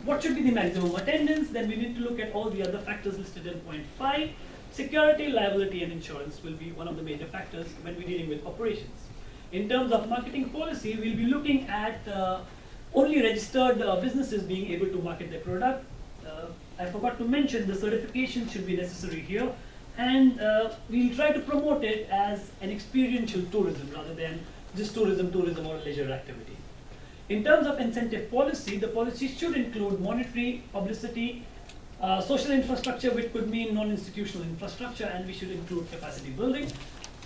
what should be the maximum attendance. Then we need to look at all the other factors listed in point 5. Security, liability, and insurance will be one of the major factors when we're dealing with operations. In terms of marketing policy, we'll be looking at only registered businesses being able to market their product. I forgot to mention the certification should be necessary here, and we'll try to promote it as an experiential tourism rather than just tourism or leisure activity. In terms of incentive policy, the policy should include monetary, publicity, social infrastructure, which could mean non-institutional infrastructure, and we should include capacity building.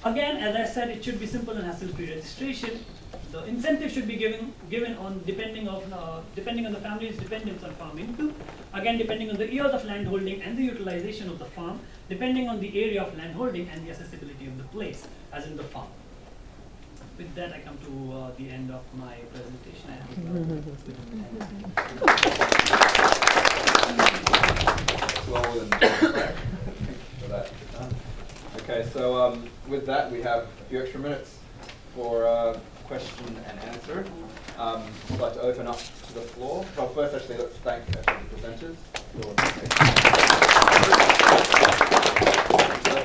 Again, as I said, it should be simple and hassle-free registration. The incentive should be given on depending on the family's dependence on farm income. Again, depending on the years of land holding and the utilization of the farm, depending on the area of land holding and the accessibility of the place, as in the farm. With that, I come to the end of my presentation. Slower than thank you for that. Okay, so with that, we have a few extra minutes for question and answer. I'd like to open up to the floor. Well, first, actually, let's thank the presenters. Open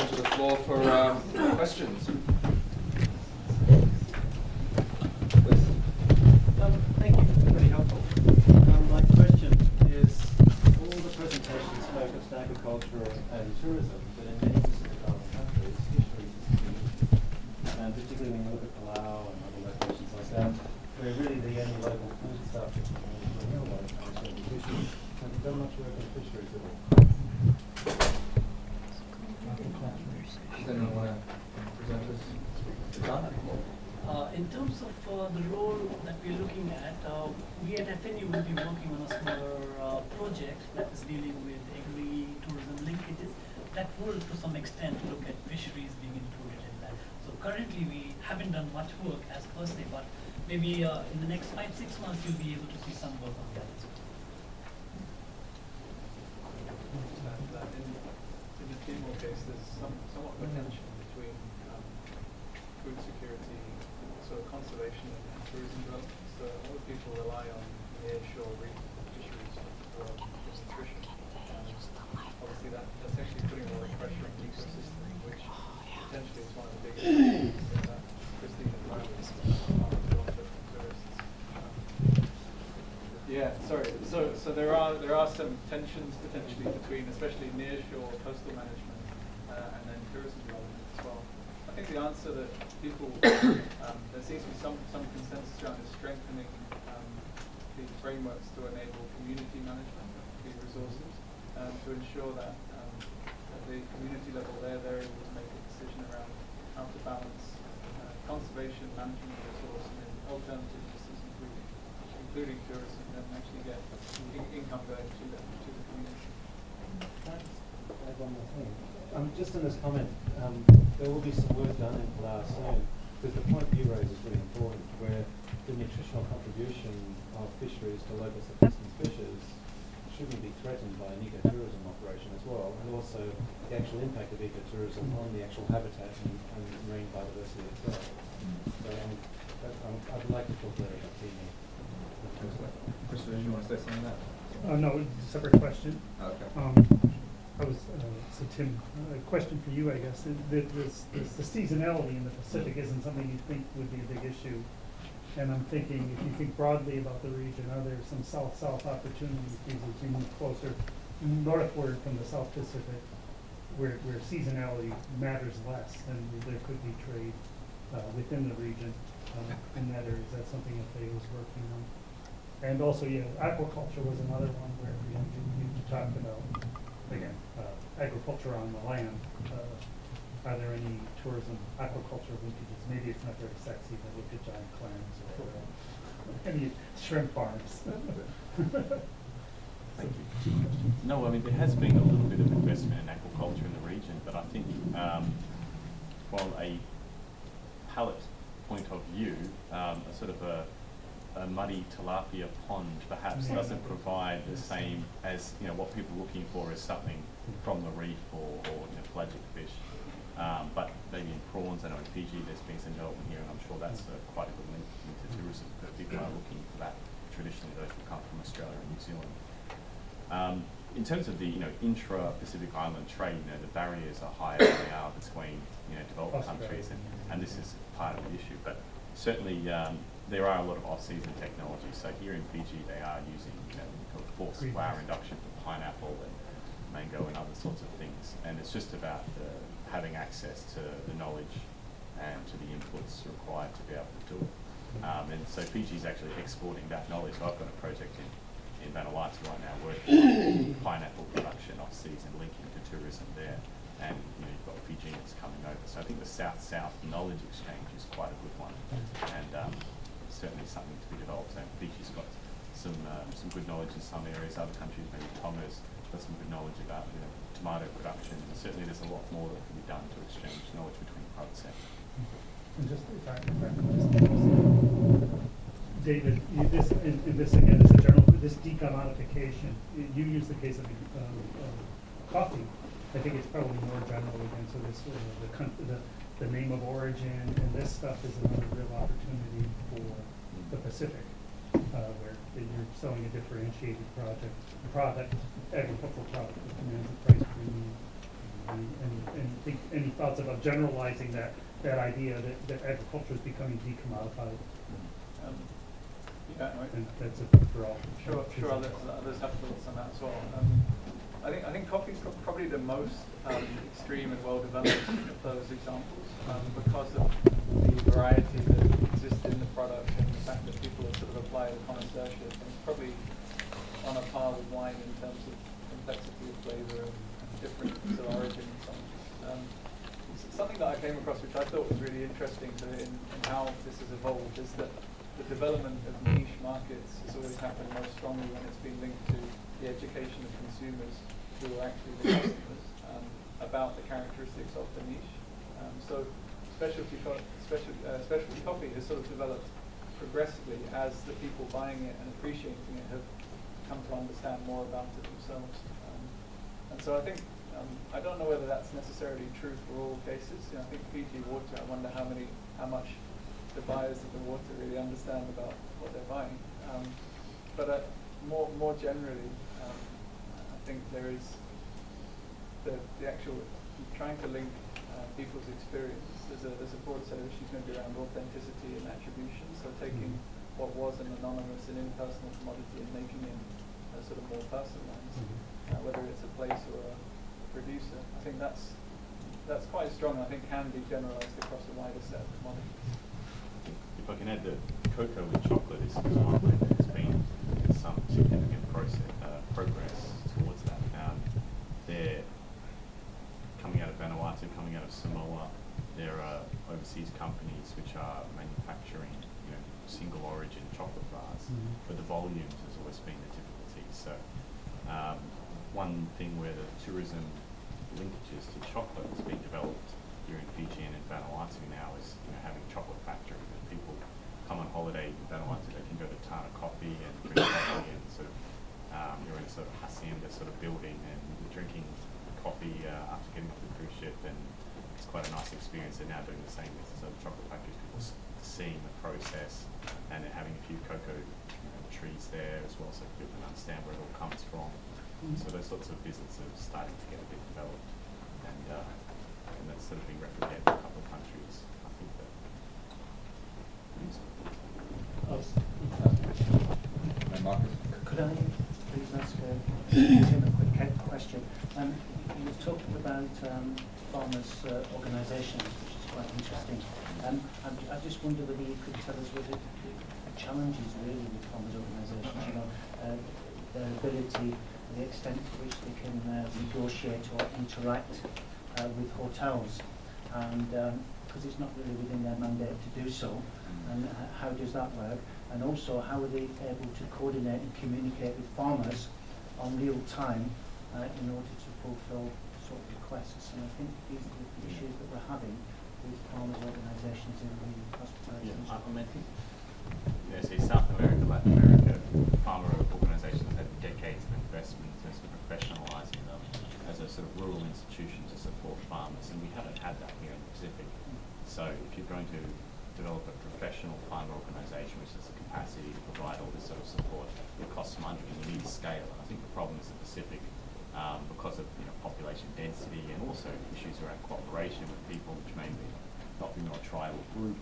to the floor for questions. Please. Thank you, very helpful. My question is, all the presentations focused on agriculture and tourism, but in many Pacific Island countries, fisheries is key, and particularly when you look at Palau and other locations like that, where really the only local food stuff is renewable comes from the fisheries. Have you done much work on fisheries at all? Does anyone want to present us? Chetan? In terms of the role that we're looking at, we at FNU will be working on a smaller project that is dealing with agri-tourism linkages that will, to some extent, look at fisheries being included in that. So currently, we haven't done much work as per se, but maybe in the next 5-6 months, you'll be able to see some work on that as well. In the Timor case, there's somewhat of a tension between food security, sort of conservation and tourism development. So a lot of people rely on near-shore reef fisheries for nutrition. Obviously, that's actually putting a lot of pressure on the ecosystem, which potentially is one of the biggest issues in that pristine environment for tourists. Yeah, sorry. So there are some tensions potentially between, especially near-shore coastal management and then tourism development as well. I think the answer that people, there seems to be some consensus around is strengthening the frameworks to enable community management of the resources, to ensure that at the community level they're able to make a decision around how to balance conservation, management of resource, and then alternative uses, including tourism, and actually get income going to the community. Can I just add one more thing? Just in this comment, there will be some work done in Palau soon, because the point you raise is really important, where the nutritional contribution of fisheries to local subsistence fishers shouldn't be threatened by an ecotourism operation as well, and also the actual impact of ecotourism on the actual habitat and marine biodiversity itself. So I'd like to talk later about Timor. Christopher, do you want to say something on that? No, separate question. Okay. So Tim, a question for you, I guess. The seasonality in the Pacific isn't something you think would be a big issue. And I'm thinking, if you think broadly about the region, are there some south-south opportunities as you move closer northward from the South Pacific, where seasonality matters less, and there could be trade within the region in that area? Is that something that they was working on? And also, aquaculture was another one where you talked about, again, agriculture on the land. Are there any tourism aquaculture linkages? Maybe it's not very sexy, but look at giant clams or any shrimp farms. Thank you. No, I mean, there has been a little bit of investment in aquaculture in the region, but I think from a palate point of view, a sort of a muddy tilapia pond perhaps doesn't provide the same as what people are looking for is something from the reef or pelagic fish. But maybe in prawns, I know in Fiji there's been some development here, and I'm sure that's quite a good link into tourism. But people are looking for that. Traditionally, those will come from Australia and New Zealand. In terms of the intra-Pacific Island trade, the barriers are higher than they are between developed countries, and this is part of the issue. But certainly there are a lot of off-season technologies. So here in Fiji, they are using forced flower induction for pineapple and mango and other sorts of things. And it's just about having access to the knowledge and to the inputs required to be able to do it. And so Fiji's actually exporting that knowledge. So I've got a project in Vanuatu right now working on pineapple production off-season, linking to tourism there. And you've got Fijians coming over. So I think the South-South knowledge exchange is quite a good one, and certainly something to be developed. So Fiji's got some good knowledge in some areas. Other countries, maybe Tonga's got some good knowledge about tomato production. And certainly there's a lot more that can be done to exchange knowledge between the private sector. And just if I David, this again is a general. This decommodification. You use the case of coffee. I think it's probably more general again. So this the name of origin and this stuff is another real opportunity for the Pacific, where you're selling a differentiated product, agricultural product that commands a price premium. Any thoughts about generalizing that idea that agriculture is becoming decommodified? And that's for all. Sure. Others have thoughts on that as well. I think coffee is probably the most extreme and well developed of those examples because of the variety that exists in the product and the fact that people have sort of applied a connoisseurship. And it's probably on a par with wine in terms of complexity of flavor and different sort of origin and so on. Something that I came across which I thought was really interesting in how this has evolved is that the development of niche markets has always happened most strongly when it's been linked to the education of consumers who are actually the customers about the characteristics of the niche. So specialty coffee has sort of developed progressively as the people buying it and appreciating it have come to understand more about it themselves. And so I think, I don't know whether that's necessarily true for all cases. I think Fiji water, I wonder how much the buyers of the water really understand about what they're buying. But more generally, I think there is the actual trying to link people's experience. There's a broad set of issues maybe around authenticity and attribution. So taking what was an anonymous and impersonal commodity and making it a sort of more personalized, whether it's a place or a producer. I think that's quite strong. I think can be generalized across a wider set of commodities. If I can add that cocoa and chocolate is one where there's been some significant progress towards that. They're coming out of Vanuatu, coming out of Samoa. There are overseas companies which are manufacturing, single origin chocolate bars, but the volumes has always been the difficulty. So one thing where the tourism linkages to chocolate has been developed here in Fiji and in Vanuatu now is having chocolate factory that people come on holiday in Vanuatu, they can go to Tana Coffee and drink coffee and sort of you're in a sort of hacienda sort of building and you're drinking coffee after getting off the cruise ship, and it's quite a nice experience. They're now doing the same with sort of chocolate factories, people seeing the process and then having a few cocoa trees there as well so people can understand where it all comes from. So those sorts of businesses are starting to get a bit developed, and that's sort of being replicated in a couple of countries. I think that. Marcus? Could I please ask Tim a quick question? You've talked about farmers' organisations, which is quite interesting. I just wonder whether you could tell us what the challenges really with farmers' organisations, their ability, the extent to which they can negotiate or interact with hotels, and because it's not really within their mandate to do so, and how does that work? And also, how are they able to coordinate and communicate with farmers on real time in order to fulfil sort of requests? And I think these are the issues that we're having with farmers' organisations in the hospitality industry. See, South America, Latin America, farmer organisations have had decades of investment in terms of professionalising them as as a sort of rural institution to support farmers, and we haven't had that here in the Pacific. So if you're going to develop a professional farmer organisation which has the capacity to provide all this sort of support, it costs money and you need scale. And I think the problem is the Pacific, because of population density and also issues around cooperation with people which may be not being a tribal group,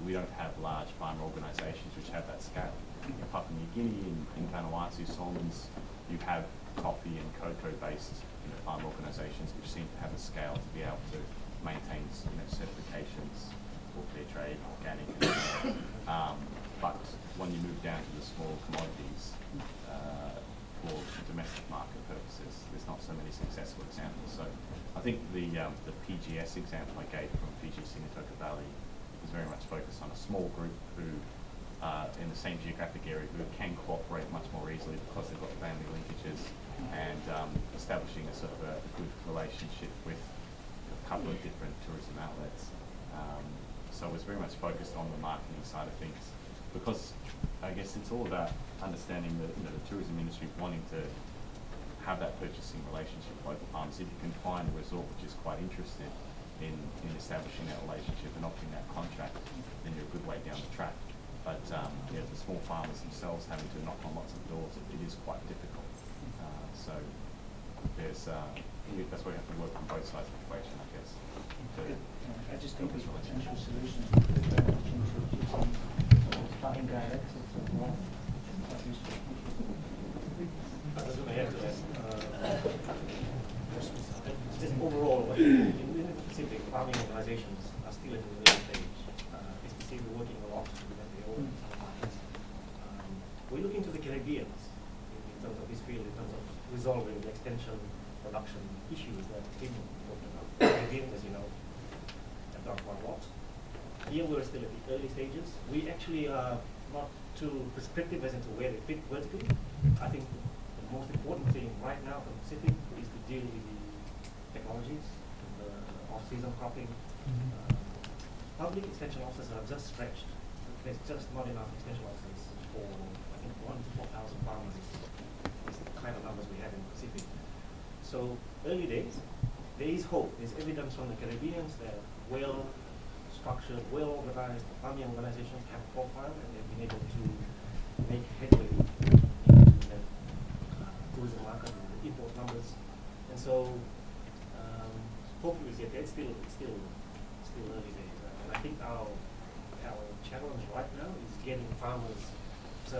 we don't have large farmer organisations which have that scale. In Papua New Guinea, in Vanuatu, Solomons, you have coffee and cocoa-based farm organisations which seem to have a scale to be able to maintain certifications for fair trade, organic, but when you move down to the small commodities for domestic market purposes, there's not so many successful examples. So I think the PGS example I gave from Fiji, Sinetoka Valley, is very much focused on a small group who in the same geographic area who can cooperate much more easily because they've got family linkages, and establishing a sort of a good relationship with a couple of different tourism outlets. So it's very much focused on the marketing side of things, because I guess it's all about understanding the tourism industry wanting to have that purchasing relationship with local farmers. If you can find a resort which is quite interested in establishing that relationship and offering that contract, then you're a good way down the track. But the small farmers themselves having to knock on lots of doors, it is quite difficult. So there's that's why you have to work on both sides of the equation, I guess. I just think there's potential solutions we could very much into planning directives as well. Quite useful. I was going to add to that. Just overall, in the Pacific, farming organizations are still in the early stage. SPC is working a lot with FAO and some markets. We're looking to the Caribbean in terms of this field, in terms of resolving the extension production issues that Tim talked about. Caribbean, as you know, have done quite a lot. Here we're still at the early stages. We actually are not too prescriptive as into where they fit vertically. I think the most important thing right now for the Pacific is to deal with the technologies, the off-season cropping. Public extension officers are just stretched. There's just not enough extension officers for, I think, 1 to 4,000 farmers is the kind of numbers we have in the Pacific. So early days, there is hope. There's evidence from the Caribbeans that well-structured, well-organized farming organizations have profiled, and they've been able to make headway into the tourism market and the import numbers. And so hopefully it's still early days. And I think our challenge right now is getting farmers to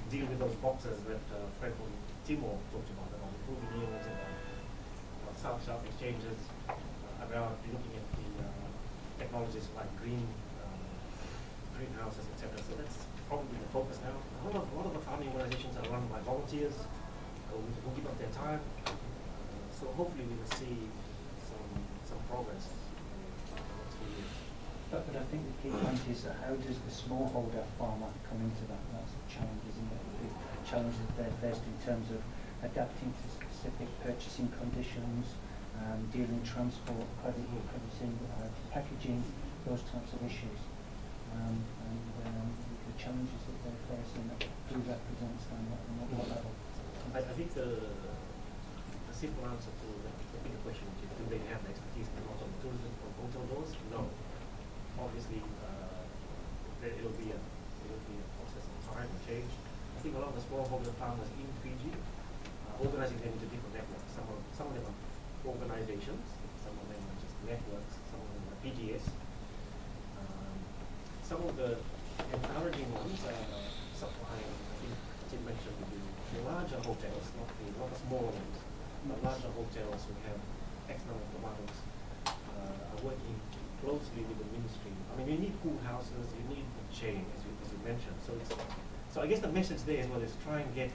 deal with those boxes that Fred from Timor talked about improving yields, about South-South exchanges, about looking at the technologies like greenhouses, etc. So that's probably the focus now. A lot of the farming organizations are run by volunteers who give up their time. So hopefully we will see some progress in the next few years. But I think the key point is that how does the smallholder farmer come into that? That's the challenge, isn't it? The challenge that they're faced in terms of adapting to specific purchasing conditions, dealing transport, crediting, packaging, those types of issues. And the challenges that they're facing, who represents them and at what level? I think the simple answer to the question is, do they have the expertise to not on tourism or hotel doors? No. Obviously, it'll be a process of time and change. I think a lot of the smallholder farmers in Fiji are organizing them into different networks. Some of them are organizations, some of them are just networks, some of them are PGS. Some of the encouraging ones are supplying, I think Tim mentioned, the larger hotels, not the smaller ones, but larger hotels who have X number of tomatoes are working closely with the ministry. I mean, you need cool houses, you need the chain, as you mentioned. So I guess the message there as well is try and get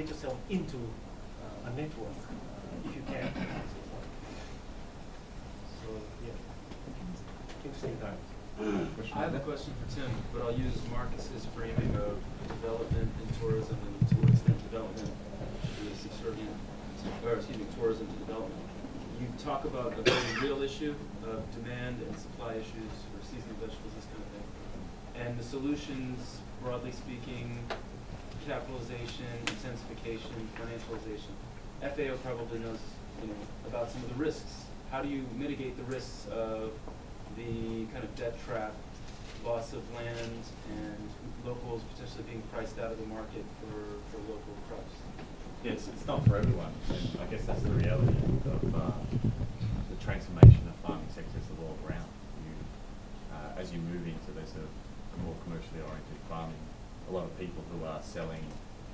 yourself into a network if you can. So yeah, interesting times. I have a question for Tim, but I'll use Marcus's framing of development and tourism, and to what extent development is subservient, tourism to development. You talk about a very real issue of demand and supply issues for seasonal vegetables, this kind of thing. And the solutions, broadly speaking, capitalization, intensification, financialization. FAO probably knows, about some of the risks. How do you mitigate the risks of the kind of debt trap, loss of land, and locals potentially being priced out of the market for local crops? Yeah, it's not for everyone, and I guess that's the reality of the transformation of farming sectors the world around. As you move into this more commercially oriented farming, a lot of people who are selling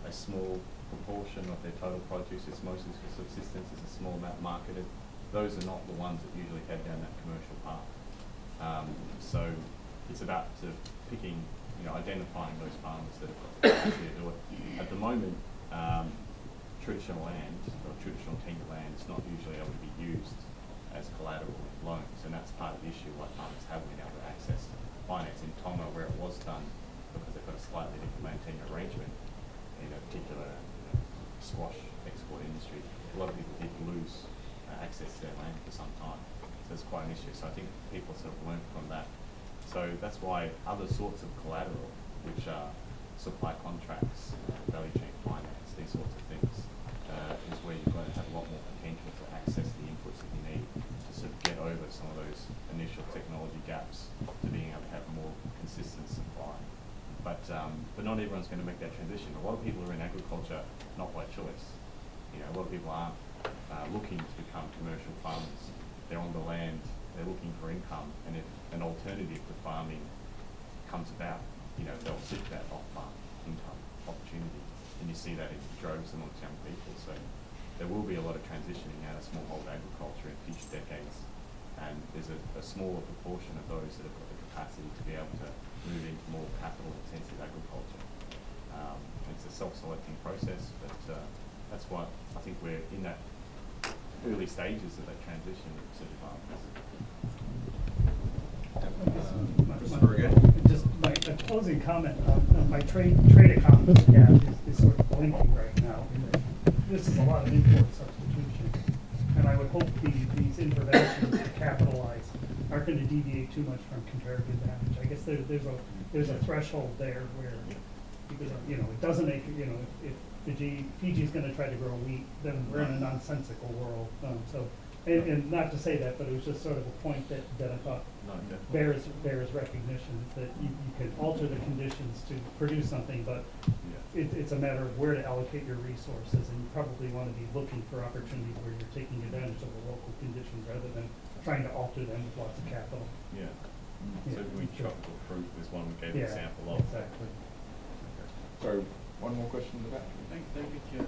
a small proportion of their total produce, it's mostly for subsistence, it's a small amount marketed. Those are not the ones that usually head down that commercial path. So it's about picking, identifying those farmers that have got the capacity to do it. At the moment, traditional land or traditional tenure land is not usually able to be used as collateral loans, and that's part of the issue why farmers haven't been able to access finance in Tonga, where it was done because they've got a slightly different land tenure arrangement in a particular squash export industry. A lot of people did lose access to their land for some time, so it's quite an issue. So I think people sort of learned from that. So that's why other sorts of collateral, which are supply contracts, value chain finance, these sorts of things, is where you're going to have a lot more potential to access the inputs that you need to sort of get over some of those initial technology gaps to being able to have more consistent supply. But not everyone's going to make that transition. A lot of people are in agriculture not by choice. A lot of people aren't looking to become commercial farmers. They're on the land, they're looking for income, and if an alternative to farming comes about, they'll seek that off-farm income opportunity. And you see that in droves amongst young people. So there will be a lot of transitioning out of smallhold agriculture in future decades. And there's a smaller proportion of those that have got the capacity to be able to move into more capital-intensive agriculture. It's a self-selecting process, but that's why I think we're in that early stages of that transition to farmers. Just my closing comment on my trade economist gap is sort of blinking right now. This is a lot of import substitution, and I would hope these interventions to capitalize aren't going to deviate too much from comparative advantage. I guess there's a threshold there where, because it doesn't make if Fiji's going to try to grow wheat, then we're in a nonsensical world. And not to say that, but it was just sort of a point that I thought bears recognition that you can alter the conditions to produce something, but it's a matter of where to allocate your resources, and you probably want to be looking for opportunities where you're taking advantage of the local conditions rather than trying to alter them with lots of capital. Yeah. Certainly tropical fruit was one we gave an example of. Exactly. So, one more question in the back. Thank you, Chair.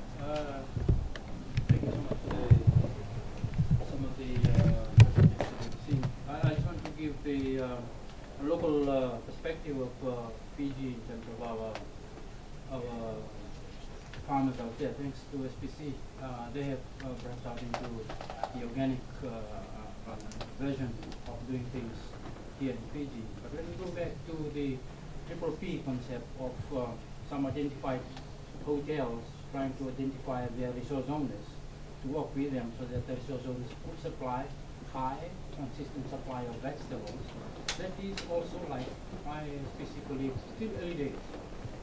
Thank you so much for some of the presentations. I just want to give the local perspective of Fiji in terms of our farmers out there. Thanks to SPC, they have branched out into the organic version of doing things here in Fiji. But when we go back to the triple P concept of some identified hotels trying to identify their resource owners, to work with them so that the resource owners could supply high, consistent supply of vegetables. That is also, like I specifically, still early days.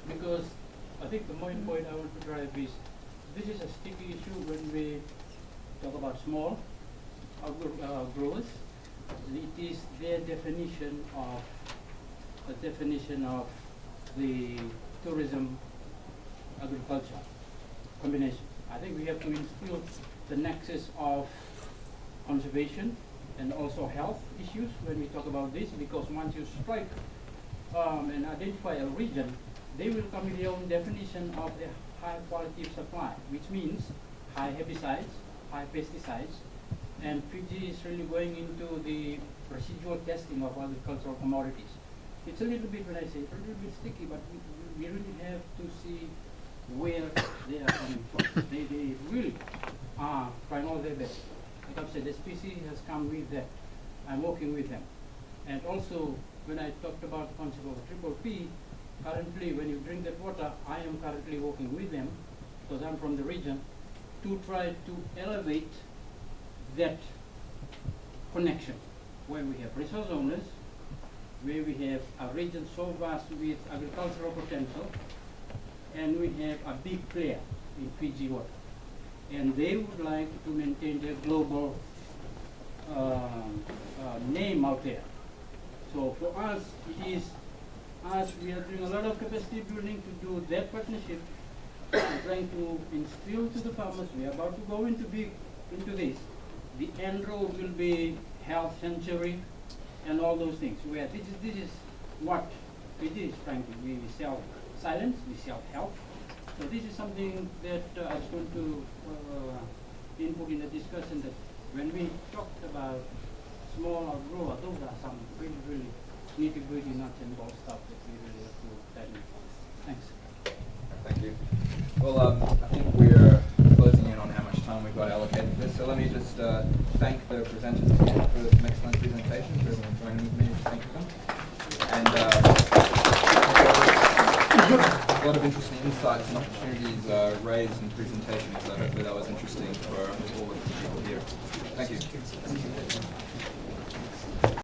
Because I think the main point I want to drive is, this is a sticky issue when we talk about small growers. It is their definition of the tourism agriculture combination. I think we have to instill the nexus of conservation and also health issues when we talk about this, because once you strike and identify a region, they will come with their own definition of the high quality supply, which means high herbicides, high pesticides, and Fiji is really going into the residual testing of agricultural commodities. It's a little bit, when I say, a little bit sticky, but we really have to see where they are coming from. They really are trying all their best. Like I've said, the species has come with that. I'm working with them. And also, when I talked about the concept of triple P, currently when you drink that water, I am currently working with them, because I'm from the region, to try to elevate that connection, where we have resource owners, where we have a region so vast with agricultural potential, and we have a big player in Fiji water. and they would like to maintain their global name out there. So for us, we are doing a lot of capacity building to do that partnership. We're trying to instill to the farmers. We are about to go into this. The end road will be health sanctuary and all those things. Where this is what it is. Frankly, we sell silence, we sell health. So this is something that I was going to input in the discussion, that when we talked about small or grower, those are some really nitty-gritty nuts and bolts stuff that we really have to dive into. Thanks. Thank you. Well, I think we're closing in on how much time we've got allocated for this, so let me just thank the presenters again for some excellent presentations, for everyone joining with me. Thank you. And a lot of interesting insights and opportunities raised in the presentation, so hopefully that was interesting for all of the people here. Thank you.